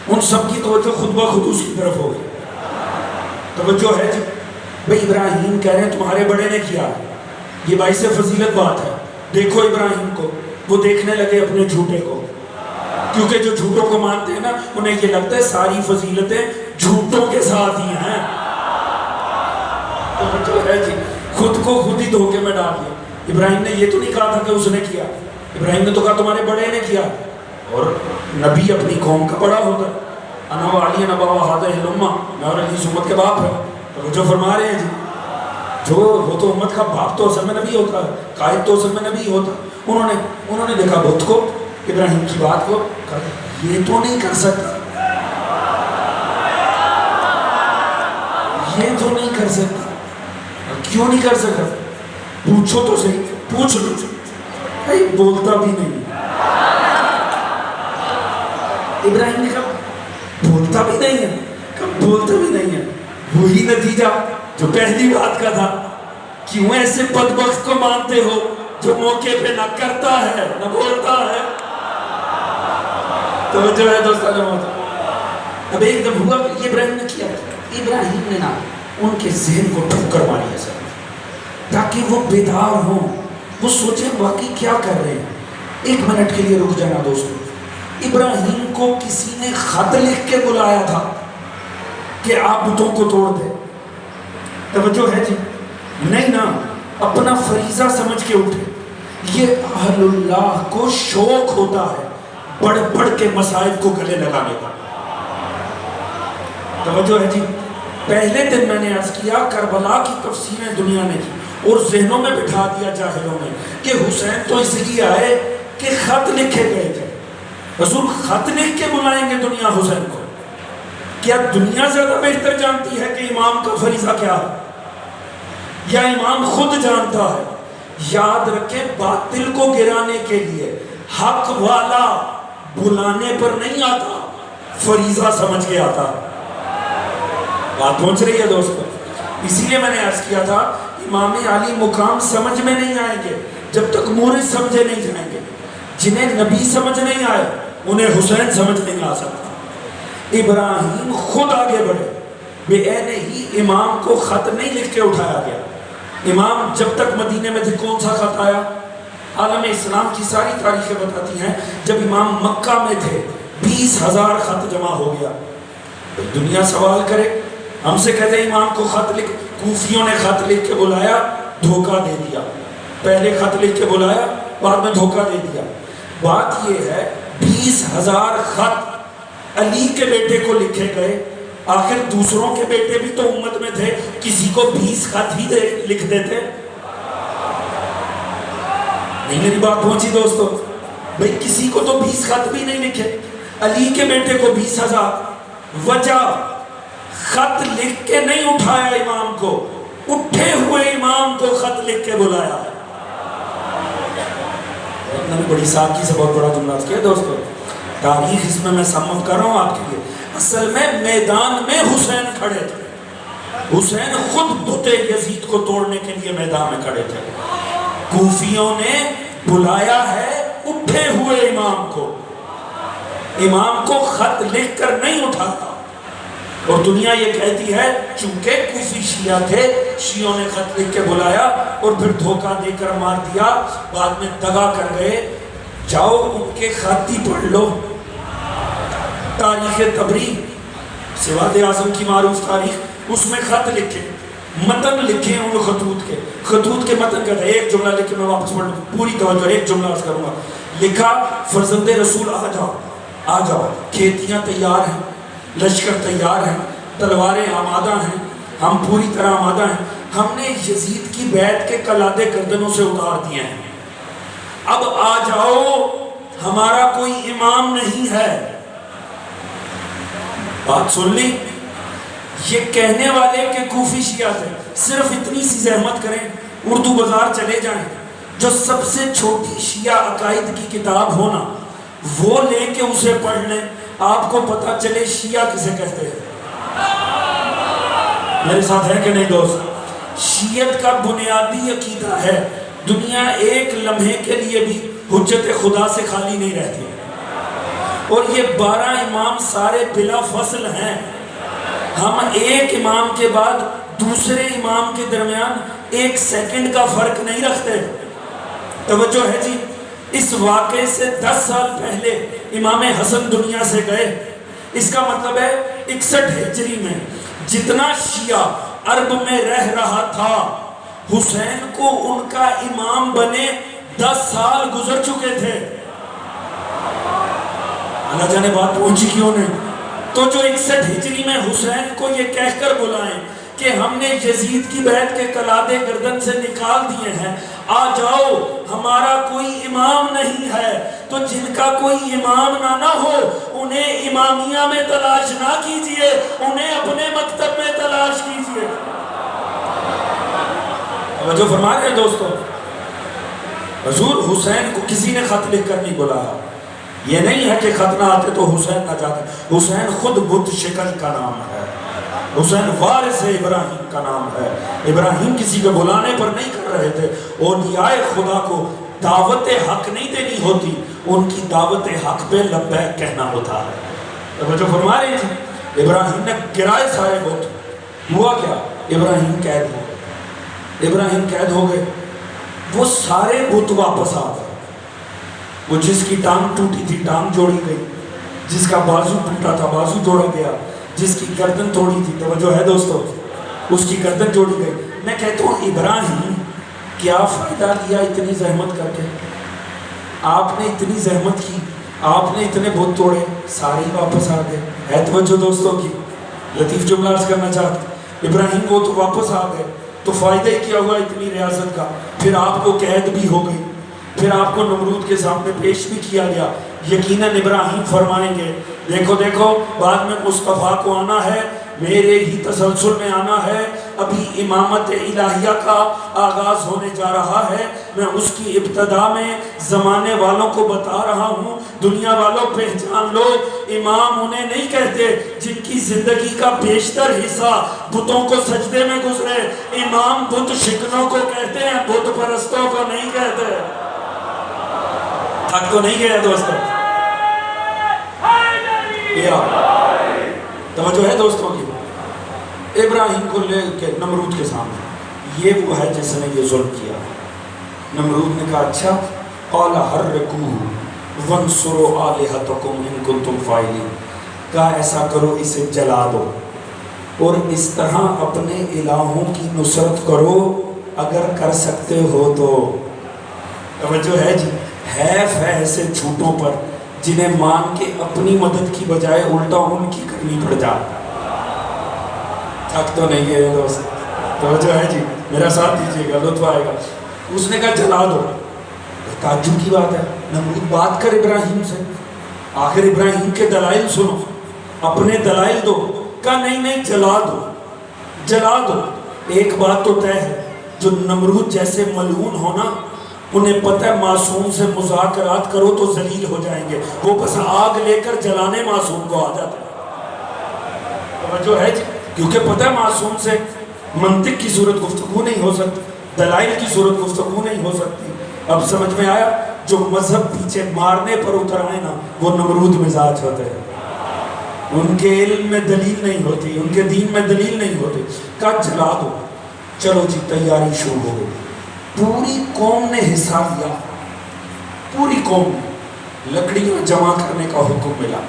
ان سب کی توجہ خود بخود اس کی طرف ہو گئی. توجہ ہے جی, بھئی ابراہیم کہہ رہے ہیں تمہارے بڑے نے کیا. یہ باعث فضیلت بات ہے. دیکھو ابراہیم کو, وہ دیکھنے لگے اپنے جھوٹے کو, کیونکہ جو جھوٹوں کو مانتے ہیں نا انہیں یہ لگتا ہے ساری فضیلتیں جھوٹوں کے ساتھ ہی ہیں. توجہ ہے جی, خود کو خود ہی دھوکے میں ڈال دیا. ابراہیم نے یہ تو نہیں کہا تھا کہ اس نے کیا, ابراہیم نے تو کہا تمہارے بڑے نے کیا. اور نبی اپنی قوم کا بڑا ہوتا ہے. انا و علی نبا و ہذہ الامہ, میں اور علی امت کے باپ ہے. تو جو فرما رہے ہیں جی, جو وہ تو امت کا باپ تو اصل میں نبی ہوتا ہے, قائد تو اصل میں نبی ہوتا ہے. انہوں نے دیکھا بت کو, ابراہیم کی بات کو, کہا یہ تو نہیں کر سکتا, یہ تو نہیں کر سکتا. کیوں نہیں کر سکتا؟ پوچھو تو صحیح, پوچھ لو. بولتا بھی نہیں. ابراہیم نے کہا بولتا بھی نہیں ہے, بولتا بھی نہیں ہے. وہی نتیجہ جو پہلی بات کا تھا. کیوں ایسے بدبخت کو مانتے ہو جو موقع پہ نہ کرتا ہے نہ بولتا ہے. تو جو ہے دوستان محترم, اب ایک دم ہوا کہ ابراہیم نے کیا, ابراہیم نے نا ان کے ذہن کو ٹھوکر ماری ہے سر, تاکہ وہ بیدار ہوں, وہ سوچیں واقعی کیا کر رہے ہیں. ایک منٹ کے لیے رک جانا دوستو. ابراہیم کو کسی نے خط لکھ کے بلایا تھا کہ آپ بتوں کو توڑ دیں. توجہ ہے جی, نہیں نا, اپنا فریضہ سمجھ کے اٹھے. یہ اہل اللہ کو شوق ہوتا ہے بڑھ بڑھ کے مسائل کو گلے لگانے کا. توجہ ہے جی, پہلے دن میں نے عرض کیا کربلا کی تفسیریں دنیا نے کی اور ذہنوں میں بٹھا دیا جاہلوں نے کہ حسین تو اس لیے آئے کہ خط لکھے گئے تھے. حضور خط لکھ کے بلائیں گے دنیا حسین کو؟ کیا دنیا زیادہ بہتر جانتی ہے کہ امام کا فریضہ کیا ہے, یا امام خود جانتا ہے؟ یاد رکھیں, باطل کو گرانے کے لیے حق والا بلانے پر نہیں آتا, فریضہ سمجھ کے آتا. بات پہنچ رہی ہے دوستو؟ اسی لیے میں نے عرض کیا تھا امام علی مقام سمجھ میں نہیں آئیں گے جب تک مورد سمجھے نہیں جائیں گے. جنہیں نبی سمجھ نہیں آئے انہیں حسین سمجھ نہیں آ سکتا. ابراہیم خود آگے بڑھے, بے عینے ہی امام کو خط نہیں لکھ کے اٹھایا گیا. امام جب تک مدینے میں تھے کون سا خط آیا؟ عالم اسلام کی ساری تاریخیں بتاتی ہیں جب امام مکہ میں تھے 20,000 خط جمع ہو گیا. دنیا سوال کرے, ہم سے کہتے ہیں امام کو خط لکھ, کوفیوں نے خط لکھ کے بلایا, دھوکہ دے دیا. پہلے خط لکھ کے بلایا, بعد میں دھوکہ دے دیا. بات یہ ہے 20,000 خط علی کے بیٹے کو لکھے گئے. آخر دوسروں کے بیٹے بھی تو امت میں تھے, کسی کو 20 خط ہی لکھ دیتے. نہیں میری بات پہنچی دوستو؟ بھئی کسی کو تو 20 خط بھی نہیں لکھے، علی کے بیٹے کو 20,000. وجہ خط لکھ کے نہیں اٹھایا امام کو، اٹھے ہوئے امام کو خط لکھ کے بلایا. اتنا بھی بڑی سادگی سے بہت بڑا جملہ کیا دوستو. تاریخ اس میں سمت کر رہا ہوں آپ کے لیے. اصل میں میدان میں حسین کھڑے تھے. حسین خود بت یزید کو توڑنے کے لیے میدان میں کھڑے تھے. کوفیوں نے بلایا ہے اٹھے ہوئے امام کو. امام کو خط لکھ کر نہیں اٹھاتا. اور دنیا یہ کہتی ہے چونکہ کوفی شیعہ تھے، شیعوں نے خط لکھ کے بلایا اور پھر دھوکہ دے کر مار دیا، بعد میں دغا کر گئے. جاؤ ان کے خط ہی پڑھ لو. تاریخ تبری سواد اعظم کی معروف تاریخ، اس میں خط لکھے، متن لکھے ان خطوط کے. خطوط کے متن کہتا ہے، ایک جملہ لکھ کے میں واپس پڑھ لوں، پوری توجہ، ایک جملہ عرض کروں گا. لکھا فرزند رسول آ جاؤ، آ جاؤ، کھیتیاں تیار ہیں، لشکر تیار ہیں، تلواریں آمادہ ہیں، ہم پوری طرح آمادہ ہیں. ہم نے یزید کی بیعت کے قلادے گردنوں سے اتار دیے ہیں. اب آ جاؤ، ہمارا کوئی امام نہیں ہے. بات سن لی؟ یہ کہنے والے کہ کوفی شیعہ تھے. صرف اتنی سی زحمت کریں، اردو بازار چلے جائیں، جو سب سے چھوٹی شیعہ عقائد کی کتاب ہونا وہ لے کے اسے پڑھ لیں، آپ کو پتہ چلے شیعہ کسے کہتے ہیں. میرے ساتھ ہے کہ نہیں دوست؟ شیعت کا بنیادی عقیدہ ہے دنیا ایک لمحے کے لیے بھی حجت خدا سے خالی نہیں رہتی. اور یہ 12 امام سارے بلا فصل ہیں. ہم ایک امام کے بعد دوسرے امام کے درمیان 1 سیکنڈ کا فرق نہیں رکھتے. توجہ ہے جی؟ اس واقعے سے 10 سال پہلے امام حسن دنیا سے گئے. اس کا مطلب ہے 61 ہجری میں جتنا شیعہ عرب میں رہ رہا تھا، حسین کو ان کا امام بنے 10 سال گزر چکے تھے. اللہ جانے بات پہنچی کیوں نہیں؟ تو جو 61 ہجری میں حسین کو یہ کہہ کر بلائیں کہ ہم نے یزید کی بیعت کے قلادے گردن سے نکال دیے ہیں، آ جاؤ، ہمارا کوئی امام نہیں ہے. تو جن کا کوئی امام نہ ہو انہیں امامیہ میں تلاش نہ کیجئے، انہیں اپنے مکتب میں تلاش کیجئے. جو فرما رہے ہیں دوستو، حضور حسین کو کسی نے خط لکھ کر نہیں بلایا. یہ نہیں ہے کہ خط نہ آتے تو حسین نہ جاتے. حسین خود بت شکل کا نام ہے. حسین وارث ابراہیم کا نام ہے. ابراہیم کسی کے بلانے پر نہیں کر رہے تھے. اولیاء خدا کو دعوت حق نہیں دینی ہوتی، ان کی دعوت حق پہ لبیک کہنا ہوتا ہے. جو فرما رہے تھے ابراہیم نے گرائے سارے بت. ہوا کیا؟ ابراہیم قید ہو گئے. ابراہیم قید ہو گئے، وہ سارے بت واپس آ گئے. وہ جس کی ٹانگ ٹوٹی تھی ٹانگ جوڑی گئی، جس کا بازو ٹوٹا تھا بازو جوڑا گیا، جس کی گردن توڑی تھی، توجہ ہے دوستو، اس کی گردن جوڑی گئی. میں کہتا ہوں ابراہیم کیا فائدہ لیا اتنی زحمت کر کے؟ آپ نے اتنی زحمت کی، آپ نے اتنے بت توڑے، سارے واپس آ گئے. ہے توجہ دوستوں کی؟ لطیف جملہ عرض کرنا چاہتے، ابراہیم وہ تو واپس آ گئے، تو فائدہ ہی کیا ہوا اتنی ریاست کا؟ پھر آپ کو قید بھی ہو گئی، پھر آپ کو نمرود کے سامنے پیش بھی کیا گیا. یقیناً ابراہیم فرمائیں گے دیکھو دیکھو بعد میں مصطفیٰ کو آنا ہے، میرے ہی تسلسل میں آنا ہے. ابھی امامت الہیہ کا آغاز ہونے جا رہا ہے، میں اس کی ابتدا میں زمانے والوں کو بتا رہا ہوں. دنیا والوں پہچان لو، امام انہیں نہیں کہتے جن کی زندگی کا بیشتر حصہ بتوں کو سجدے میں گزرے. امام بت شکنوں کو کہتے ہیں، بت پرستوں کو نہیں کہتے. تھک تو نہیں گیا دوستوں؟ توجہ ہے دوستوں کی؟ ابراہیم کو لے کے نمرود کے سامنے، یہ وہ ہے جس نے یہ ظلم کیا. نمرود نے کہا اچھا، قال حرقوه وانصروا آلہتکم ان کنتم فاعلین. کہا ایسا کرو اسے جلا دو اور اس طرح اپنے الہوں کی نصرت کرو اگر کر سکتے ہو تو. توجہ ہے جی؟ حیف ہے ایسے جھوٹوں پر جنہیں مان کے اپنی مدد کی بجائے الٹا ان کی کرنی پڑ جاتا. تھک تو نہیں گئے دوست؟ توجہ ہے جی؟ میرا ساتھ دیجیے گا، لطف آئے گا. اس نے کہا جلا دو. تعجب کی بات ہے، نمرود بات کر ابراہیم سے، آخر ابراہیم کے دلائل سنو، اپنے دلائل دو، کہا نہیں نہیں جلا دو، جلا دو۔ ایک بات تو طے ہے، جو نمرود جیسے ملعون ہونا، انہیں پتہ ہے معصوم سے مذاکرات کرو تو ذلیل ہو جائیں گے، وہ بس آگ لے کر جلانے معصوم کو آ جاتے ہیں۔ توجہ ہے جی، کیونکہ پتہ ہے معصوم سے منطق کی صورت گفتگو نہیں ہو سکتی، دلائل کی صورت گفتگو نہیں ہو سکتی۔ اب سمجھ میں آیا؟ جو مذہب پیچھے مارنے پر اتر آئے نا، وہ نمرود مزاج ہوتے ہیں، ان کے علم میں دلیل نہیں ہوتی، ان کے دین میں دلیل نہیں ہوتی۔ کہا جلا دو۔ چلو جی تیاری شروع ہو گئی، پوری قوم نے حصہ لیا، پوری قوم نے لکڑیاں جمع کرنے کا حکم ملا۔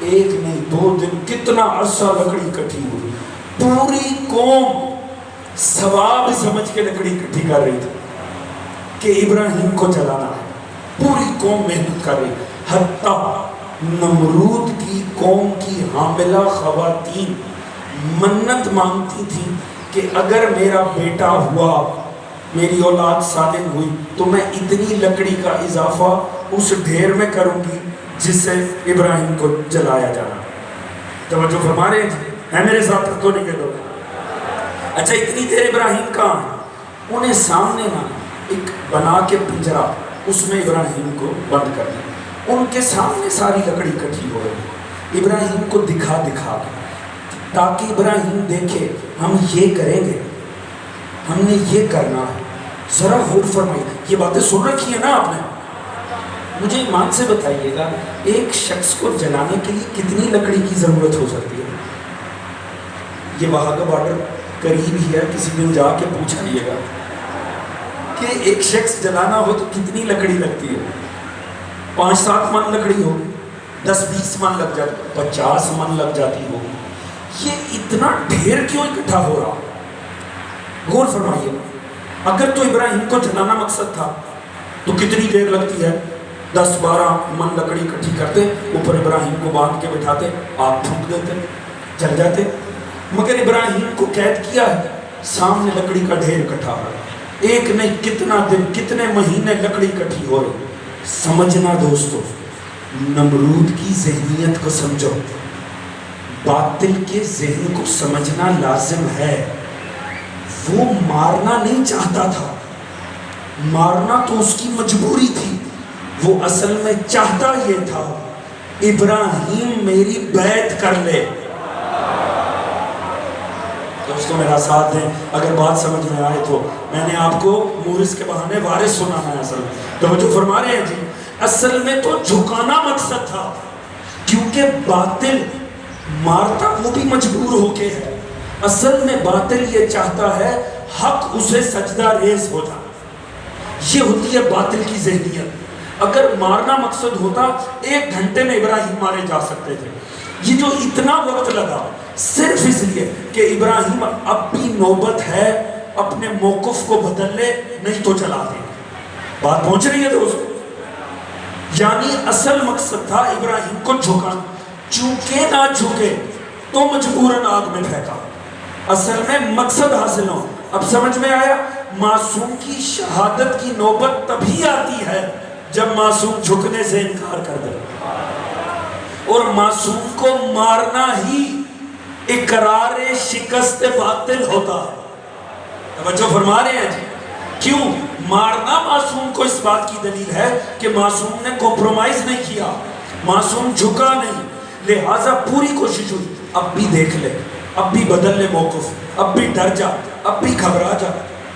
ایک نہیں 2 دن، کتنا عرصہ لکڑی اکٹھی ہوئی، پوری قوم ثواب سمجھ کے لکڑی اکٹھی کر رہی تھی کہ ابراہیم کو جلانا ہے، پوری قوم محنت کر رہی، حتیٰ نمرود کی قوم کی حاملہ خواتین منت مانگتی تھی کہ اگر میرا بیٹا ہوا، میری اولاد صالح ہوئی، تو میں اتنی لکڑی کا اضافہ اس ڈھیر میں کروں گی جس سے ابراہیم کو جلایا جانا۔ توجہ فرما رہے ہیں؟ ہے میرے ساتھ تو نہیں کہ لوگ؟ اچھا اتنی دیر ابراہیم کہاں ہے؟ انہیں سامنے نا ایک بنا کے پنجرا، اس میں ابراہیم کو بند کر دیا، ان کے سامنے ساری لکڑی اکٹھی ہو گئی، ابراہیم کو دکھا دکھا کے، تاکہ ابراہیم دیکھے ہم یہ کریں گے، ہم نے یہ کرنا ہے۔ ذرا غور فرمائیے، یہ باتیں سن رکھی ہیں نا آپ نے؟ مجھے ایمان سے بتائیے گا ایک شخص کو جلانے کے لیے کتنی لکڑی کی ضرورت ہو سکتی ہے؟ یہ وہاں کا بارڈر قریب ہی ہے، کسی دن جا کے پوچھ لیجیے گا کہ ایک شخص جلانا ہو تو کتنی لکڑی لگتی ہے؟ 5-7 من لکڑی ہوگی، 10-20 من لگ جاتی، 50 من لگ جاتی ہوگی۔ یہ اتنا ڈھیر کیوں اکٹھا ہو رہا؟ غور فرمائیے، اگر تو ابراہیم کو جلانا مقصد تھا تو کتنی دیر لگتی ہے؟ 10-12 من لکڑی اکٹھی کرتے، اوپر ابراہیم کو باندھ کے بٹھاتے، آگ پھونک دیتے، جل جاتے۔ مگر ابراہیم کو قید کیا ہے، سامنے لکڑی کا ڈھیر اکٹھا ہو رہا، ایک نہیں کتنا دن، کتنے مہینے لکڑی اکٹھی ہو رہی۔ سمجھنا دوستو، نمرود کی ذہنیت کو سمجھو، باطل کے ذہن کو سمجھنا لازم ہے۔ وہ مارنا نہیں چاہتا تھا، مارنا تو اس کی مجبوری تھی، وہ اصل میں چاہتا یہ تھا ابراہیم میری بیعت کر لے۔ دوستو میرا ساتھ دیں، اگر بات سمجھ میں آئے تو میں نے آپ کو مورث کے بہانے وارث سنانا ہے۔ اصل توجہ فرما رہے ہیں جی، اصل میں تو جھکانا مقصد تھا، کیونکہ باطل مارتا وہ بھی مجبور ہو کے ہے۔ اصل میں باطل یہ چاہتا ہے حق اسے سجدہ ریز ہو جائے، یہ ہوتی ہے باطل کی ذہنیت۔ اگر مارنا مقصد ہوتا 1 گھنٹے میں ابراہیم مارے جا سکتے تھے، یہ جو اتنا وقت لگا صرف اس لیے کہ ابراہیم اب بھی نوبت ہے اپنے موقف کو بدل لے، نہیں تو چلا دیں۔ بات پہنچ رہی ہے دوستو؟ یعنی اصل مقصد تھا ابراہیم کو جھکانا، چونکہ نہ جھکے تو مجبوراً آگ میں پھینکا، اصل میں مقصد حاصل ہو۔ اب سمجھ میں آیا؟ معصوم کی شہادت کی نوبت تبھی آتی ہے جب معصوم جھکنے سے انکار کر دے، اور معصوم کو مارنا ہی اقرار شکست باطل ہوتا ہے۔ توجہ فرما رہے ہیں جی؟ کیوں مارنا معصوم کو اس بات کی دلیل ہے کہ معصوم نے کمپرومائز نہیں کیا، معصوم جھکا نہیں، لہٰذا پوری کوشش ہوئی اب بھی دیکھ لے، اب بھی بدل لے موقف، اب بھی ڈر جا، اب بھی گھبرا جا۔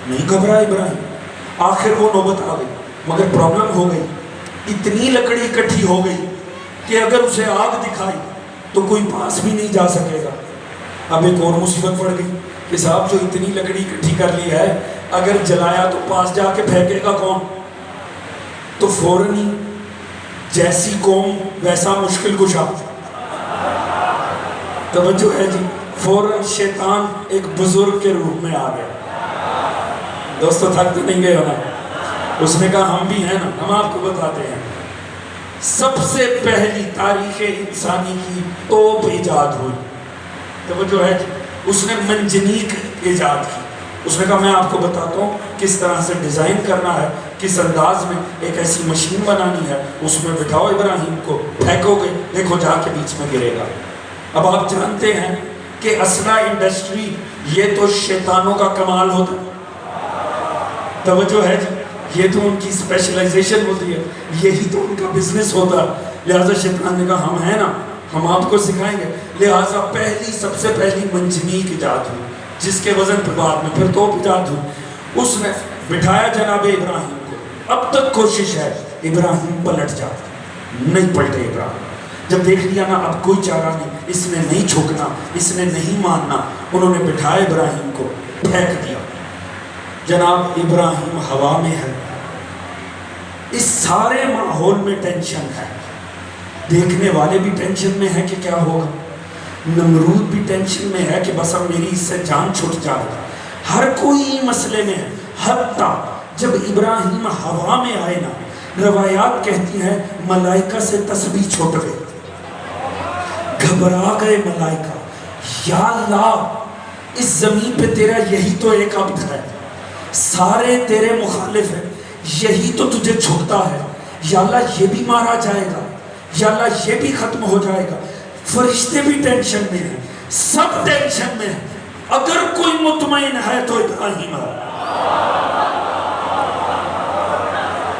نہیں گھبرا ابراہیم، آخر وہ نوبت آ گئی، مگر پرابلم ہو گئی، اتنی لکڑی اکٹھی ہو گئی کہ اگر اسے آگ دکھائی تو کوئی پاس بھی نہیں جا سکے گا۔ اب ایک اور مصیبت پڑ گئی کہ صاحب جو اتنی لکڑی اکٹھی کر لی ہے، اگر جلایا تو پاس جا کے پھینکے گا کون؟ تو فوراً ہی جیسی قوم ویسا مشکل کشا۔ توجہ ہے جی؟ فوراً شیطان ایک بزرگ کے روپ میں آ گیا۔ دوستو تھک تو نہیں گئے ہونا؟ اس نے کہا ہم بھی ہیں نا، ہم آپ کو بتاتے ہیں۔ سب سے پہلی تاریخ انسانی کی توپ ایجاد ہوئی، توجہ ہے جی؟ اس نے منجنیق ایجاد کی۔ اس نے کہا میں آپ کو بتاتا ہوں کس طرح سے ڈیزائن کرنا ہے کس انداز میں ایک ایسی مشین بنانی ہے، اس میں بٹھاؤ ابراہیم کو، پھینکو گے، دیکھو جا کے بیچ میں گرے گا۔ اب آپ جانتے ہیں کہ اسلحہ انڈسٹری یہ تو شیطانوں کا کمال ہوتا ہے، توجہ ہے جی، یہ تو ان کی اسپیشلائزیشن ہوتی ہے، یہی تو ان کا بزنس ہوتا ہے۔ لہٰذا شیطان نے کہا ہم ہیں نا، ہم آپ کو سکھائیں گے۔ لہٰذا سب سے پہلی منجنیق ایجاد ہوئی، جس کے وزن پہ بعد میں پھر توپ ایجاد ہوئی، اس نے بٹھایا جناب ابراہیم کو۔ اب تک کوشش ہے ابراہیم پلٹ جاتا، نہیں پلٹے ابراہیم۔ جب دیکھ لیا نا اب کوئی چارہ نہیں، اس نے نہیں جھکنا، اس نے نہیں ماننا، انہوں نے بٹھایا ابراہیم کو، پھینک دیا۔ جناب ابراہیم ہوا میں ہے، اس سارے ماحول میں ٹینشن ہے، دیکھنے والے بھی ٹینشن میں ہے کہ کیا ہوگا، نمرود بھی ٹینشن میں ہے کہ بس اب میری اس سے جان چھٹ جائے گا، ہر کوئی مسئلے میں ہے۔ حتیٰ جب ابراہیم ہوا میں آئے نا، روایات کہتی ہیں ملائکہ سے تسبیح چھوٹ گئی، گھبرا گئے ملائکہ، یا اللہ اس زمین پہ تیرا یہی تو ایک عبد ہے، سارے تیرے مخالف ہیں، یہی تو تجھے چھکتا ہے، یا اللہ یہ بھی مارا جائے گا، یا اللہ یہ بھی ختم ہو جائے گا۔ فرشتے بھی ٹینشن میں ہیں، سب ٹینشن میں ہیں، اگر کوئی مطمئن ہے تو ابراہیم ہے۔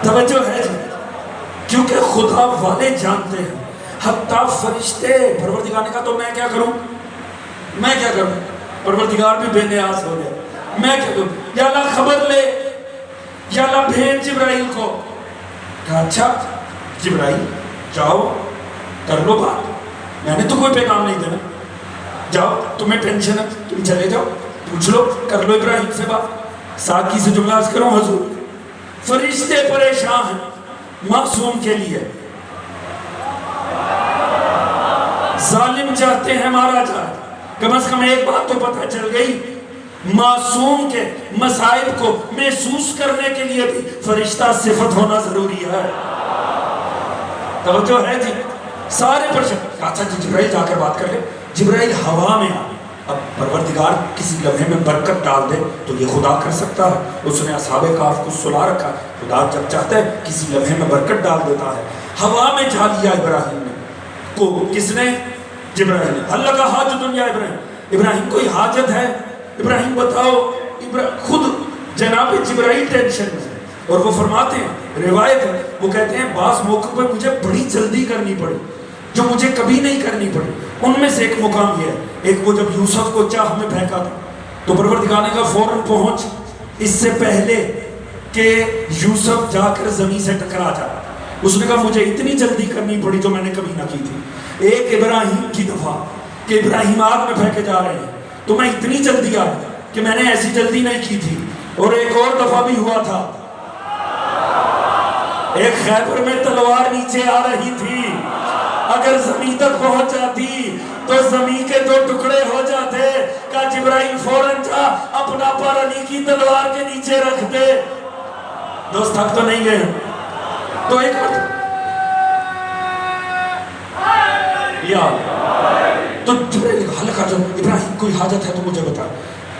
توجہ ہے جی، کیونکہ خدا والے جانتے ہیں، حتیٰ فرشتے، پروردگار نے کہا تو میں کیا کروں، میں کیا کروں، پروردگار بھی بے نیاز ہو گیا، میں کیا کروں، یا اللہ خبر لے، یا اللہ بھیج جبرائیل کو۔ کہا اچھا جبرائیل جاؤ کر لو بات، میں نے تو کوئی پیغام نہیں دینا، جاؤ تمہیں ٹینشن ہے تم چلے جاؤ، پوچھ لو، کر لو ابراہیم سے بات، ساکی سے جملہ عرض کروں حضور۔ فرشتے پریشان ہیں معصوم کے لیے، ظالم چاہتے ہیں مارا جائے، کم از کم ایک بات تو پتہ چل گئی، معصوم کے مصائب کو محسوس کرنے کے لیے بھی فرشتہ صفت ہونا ضروری ہے۔ توجہ ہے جی، سارے پریشان، اچھا جی جبرائیل جا کر بات کر لے۔ جبرائیل ہوا میں آ، اب پروردگار کسی لمحے میں برکت ڈال دے تو یہ خدا کر سکتا ہے، اس نے اصحاب کہف کو سلا رکھا ہے، خدا جب چاہتا ہے کسی لمحے میں برکت ڈال دیتا ہے۔ ہوا میں جا لیا ابراہیم نے کو، کس نے؟ جبرائیل نے۔ اللہ کا حاجت یا ابراہیم، ابراہیم کوئی حاجت ہے؟ ابراہیم بتاؤ، خود جناب جبرائیل ٹینشن میں، اور وہ فرماتے ہیں، روایت ہے، وہ کہتے ہیں بعض موقع پر مجھے بڑی جلدی کرنی پڑی جو مجھے کبھی نہیں کرنی پڑی۔ ان میں سے ایک مقام یہ ہے، ایک وہ جب یوسف کو چاہ میں پھینکا تھا تو پروردگار نے کہا فوراً پہنچ، اس سے پہلے کہ یوسف جا کر زمین سے ٹکرا جائے۔ اس نے کہا مجھے اتنی جلدی کرنی پڑی جو میں نے کبھی نہ کی تھی۔ ایک ابراہیم کی دفعہ کہ ابراہیم آگ میں پھینکے جا رہے ہیں تو میں اتنی جلدی آئی کہ میں نے ایسی جلدی نہیں کی تھی۔ اور ایک اور دفعہ بھی ہوا تھا، ایک خیبر میں تلوار نیچے آ رہی تھی، اگر زمین تک پہنچ جاتی تو زمین کے دو ٹکڑے ہو جاتے۔ کہا جبرائیل فوراً جا اپنا پر علی کی تلوار کے نیچے رکھ دے۔ دوست تھک تو نہیں گئے؟ تو ایک یا تو جبرائیل حلقہ جو ابراہیم کوئی حاجت ہے تو مجھے بتا۔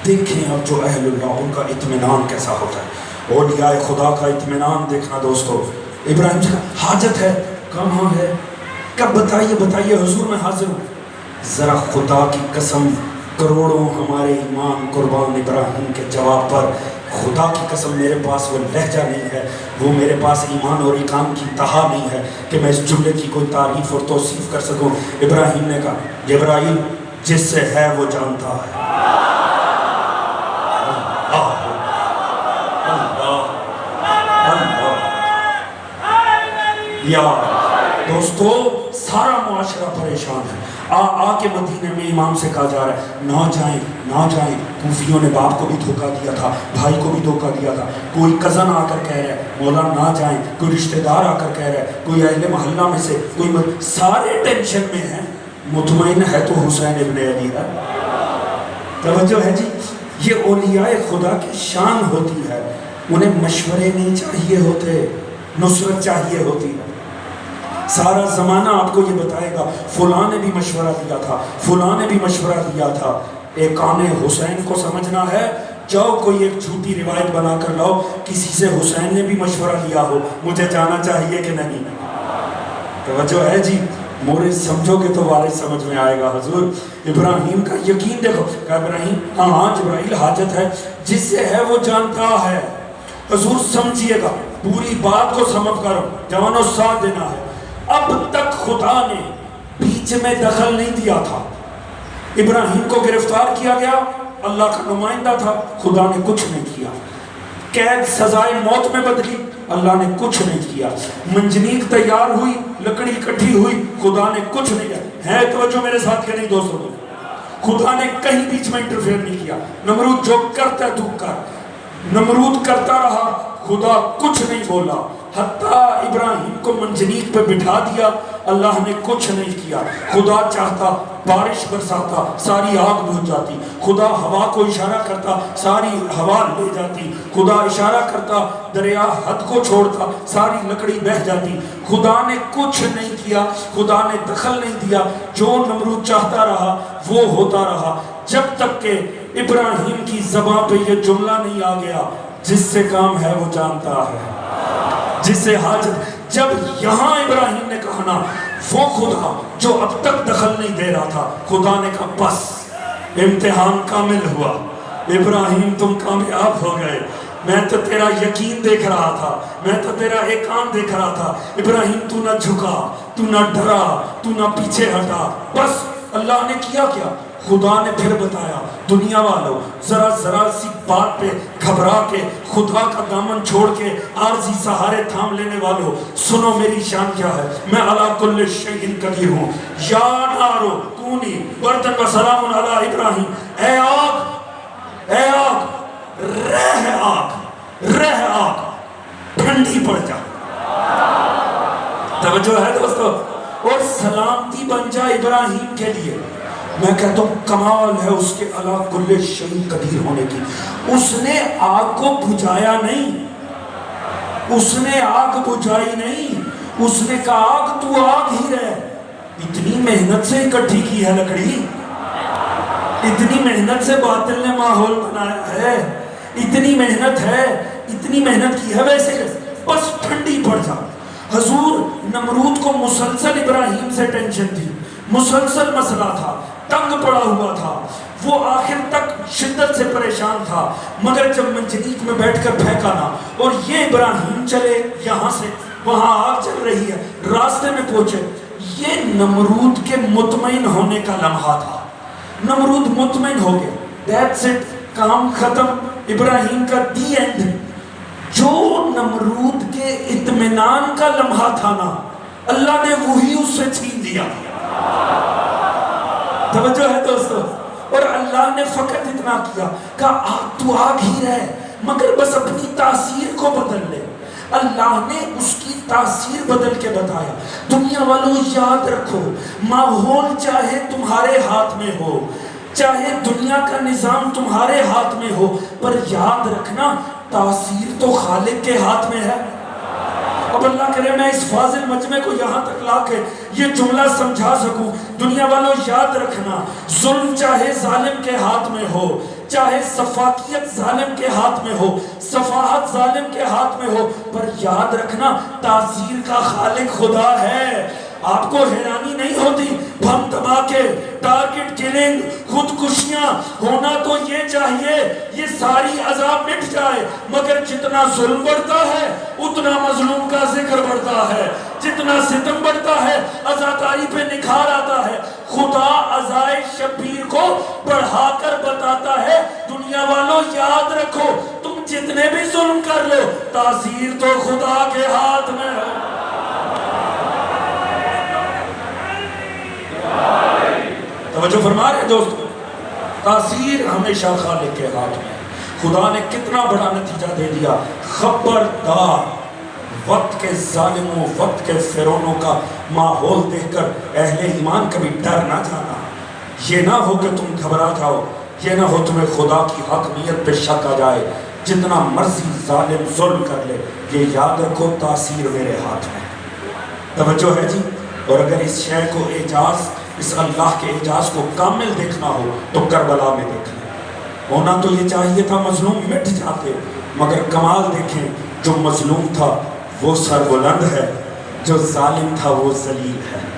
دیکھیں اب جو اہل اللہ ان کا اطمینان کیسا ہوتا ہے، اولیاء خدا کا اطمینان دیکھنا دوستو۔ ابراہیم سے حاجت ہے، کہاں ہے؟ کب بتائیے بتائیے حضور میں حاضر ہوں۔ ذرا خدا کی قسم، کروڑوں ہمارے ایمان قربان ابراہیم کے جواب پر، خدا کی قسم میرے پاس وہ لہجہ نہیں ہے، وہ میرے پاس ایمان اور ایقان کی تہا نہیں ہے کہ میں اس جملے کی کوئی تعریف اور توصیف کر سکوں۔ ابراہیم نے کہا جبرائیل جس سے ہے وہ جانتا ہے۔ یا دوستو سارا معاشرہ پریشان ہے، آ کے مدینے میں امام سے کہا جا رہا ہے نہ جائیں نہ جائیں۔ کوفیوں نے باپ کو بھی دھوکہ دیا تھا، بھائی کو بھی دھوکہ دیا تھا، کوئی کزن آ کر کہہ رہا ہے مولا نہ جائیں، کوئی رشتہ دار آ کر کہہ رہا ہے، کوئی اہل محلہ میں سے کوئی، سارے ٹینشن میں ہیں۔ مطمئن ہے تو حسین ابن علی ہے۔ توجہ ہے جی، یہ اولیاء خدا کی شان ہوتی ہے، انہیں مشورے نہیں چاہیے ہوتے، نصرت چاہیے ہوتی ہے۔ سارا زمانہ آپ کو یہ بتائے گا فلاں نے بھی مشورہ دیا تھا، فلاں نے بھی مشورہ دیا تھا۔ ایک آن حسین کو سمجھنا ہے، جاؤ کوئی ایک جھوٹی روایت بنا کر لاؤ، کسی سے حسین نے بھی مشورہ لیا ہو مجھے جانا چاہیے کہ نہیں۔ توجہ ہے جی، مورد سمجھو گے تو وارث سمجھ میں آئے گا۔ حضور ابراہیم کا یقین دیکھو، کہا ابراہیم ہاں جبرائیل حاجت ہے، جس سے ہے وہ جانتا ہے۔ حضور سمجھیے گا، پوری بات کو سمجھ کر جوانوں ساتھ دینا ہے۔ اب تک خدا نے بیچ میں دخل نہیں دیا تھا۔ ابراہیم کو گرفتار کیا گیا، اللہ کا نمائندہ تھا، خدا نے کچھ نہیں کیا۔ قید سزائے موت میں بدلی، اللہ نے کچھ نہیں کیا۔ منجنیق تیار ہوئی، لکڑی اکٹھی ہوئی، خدا نے کچھ نہیں کیا۔ ہے توجہ میرے ساتھ کہ نہیں دوستوں؟ خدا نے کہیں بیچ میں انٹرفیئر نہیں کیا۔ نمرود جو کرتا ہے تو کر، نمرود کرتا رہا، خدا کچھ نہیں بولا۔ حتیٰ ابراہیم کو منجنیق پہ بٹھا دیا، اللہ نے کچھ نہیں کیا۔ خدا چاہتا بارش برساتا، ساری آگ بجھ جاتی۔ خدا ہوا کو اشارہ کرتا، ساری ہوا لے جاتی۔ خدا اشارہ کرتا، دریا حد کو چھوڑتا، ساری لکڑی بہہ جاتی۔ خدا نے کچھ نہیں کیا، خدا نے دخل نہیں دیا۔ جو نمرود چاہتا رہا وہ ہوتا رہا، جب تک کہ ابراہیم کی زبان پہ یہ جملہ نہیں آ گیا، جس سے کام ہے وہ جانتا ہے، جس سے حاجت۔ جب یہاں ابراہیم نے کہا نا وہ خدا جو اب تک دخل نہیں دے رہا تھا، خدا نے کہا بس امتحان کامل ہوا، ابراہیم تم کامیاب ہو گئے۔ میں تو تیرا یقین دیکھ رہا تھا، میں تو تیرا ایقان دیکھ رہا تھا۔ ابراہیم تو نہ جھکا، تو نہ ڈرا، تو نہ پیچھے ہٹا۔ بس اللہ نے کیا کیا؟ خدا نے پھر بتایا، دنیا والوں ذرا سی بات پہ گھبرا کے خدا کا دامن چھوڑ کے عارضی سہارے تھام لینے والوں، سنو میری شان کیا ہے، میں علی کل شیء قدیر ہوں۔ یا نارو کونی بردن و سلام علی ابراہیم، اے آگ، اے آگ، رہ آگ ٹھنڈی پڑ جا۔ توجہ ہے دوستو؟ اور سلامتی بن جا ابراہیم کے لیے۔ میں کہتا ہوں کمال ہے اس کے علی کل شیء قدیر ہونے کی۔ اس نے آگ کو بجھایا نہیں، اس نے آگ بجھائی نہیں، اس نے کہا آگ تو آگ ہی رہ۔ اتنی محنت سے اکٹھی کی ہے لکڑی، اتنی محنت سے باطل نے ماحول بنایا ہے، اتنی محنت ہے، اتنی محنت کی ہے، ویسے بس ٹھنڈی پڑ جا۔ حضور نمرود کو مسلسل ابراہیم سے ٹینشن تھی، مسلسل مسئلہ تھا، تنگ پڑا ہوا تھا، وہ آخر تک شدت سے پریشان تھا، مگر جب منجنیق میں بیٹھ کر پھینکا نا اور یہ ابراہیم چلے یہاں سے وہاں آگ چل رہی ہے، راستے میں پہنچے، یہ نمرود کے مطمئن ہونے کا لمحہ تھا۔ نمرود مطمئن ہو گیا، دیٹس اٹ، کام ختم، ابراہیم کا دی اینڈ۔ جو نمرود کے اطمینان کا لمحہ تھا نا، اللہ نے وہی اس سے چھین دیا۔ توجہ ہے دوستو؟ اور اللہ نے فقط اتنا کیا، کہا تو آگ ہی رہ، مگر بس اپنی تاثیر کو بدل لے۔ اللہ نے اس کی تاثیر بدل کے بتایا۔ دنیا والوں یاد رکھو، ماحول چاہے تمہارے ہاتھ میں ہو، چاہے دنیا کا نظام تمہارے ہاتھ میں ہو، پر یاد رکھنا تاثیر تو خالق کے ہاتھ میں ہے۔ اب اللہ کرے میں اس فاضل مجمع کو یہاں تک لا کے یہ جملہ سمجھا سکوں۔ دنیا والوں یاد رکھنا، ظلم چاہے ظالم کے ہاتھ میں ہو، چاہے صفاقیت ظالم کے ہاتھ میں ہو، صفاحت ظالم کے ہاتھ میں ہو، پر یاد رکھنا تاثیر کا خالق خدا ہے۔ آپ کو حیرانی نہیں ہوتی بم دھماکے، ٹارگٹ کلنگ، خودکشیاں ہونا تو یہ چاہیے یہ ساری عذاب مٹ جائے، مگر جتنا ظلم بڑھتا ہے اتنا مظلوم کا ذکر بڑھتا ہے، جتنا ستم بڑھتا ہے عزاداری پہ نکھار آتا ہے۔ خدا عزائے شبیر کو بڑھا کر بتاتا ہے، دنیا والوں یاد رکھو تم جتنے بھی ظلم کر لو تاثیر تو خدا کے ہاتھ میں ہے۔ توجہ فرما رہے دوستو، تاثیر ہمیشہ خالق کے ہاتھ میں۔ خدا نے کتنا بڑا نتیجہ دے دیا، خبردار وقت کے ظالموں، وقت کے فرعونوں کا ماحول دیکھ کر اہل ایمان کبھی ڈر نہ جانا، یہ نہ ہو کہ تم گھبرا جاؤ، یہ نہ ہو تمہیں خدا کی حاکمیت پہ شک آ جائے، جتنا مرضی ظالم ظلم کر لے یہ یاد رکھو تاثیر میرے ہاتھ میں۔ توجہ ہے جی؟ اور اگر اس شے کو اعجاز، اس اللہ کے اعجاز کو کامل دیکھنا ہو تو کربلا میں دیکھنا، ہونا تو یہ چاہیے تھا مظلوم مٹ جاتے، مگر کمال دیکھیں، جو مظلوم تھا وہ سربلند ہے، جو ظالم تھا وہ ذلیل ہے۔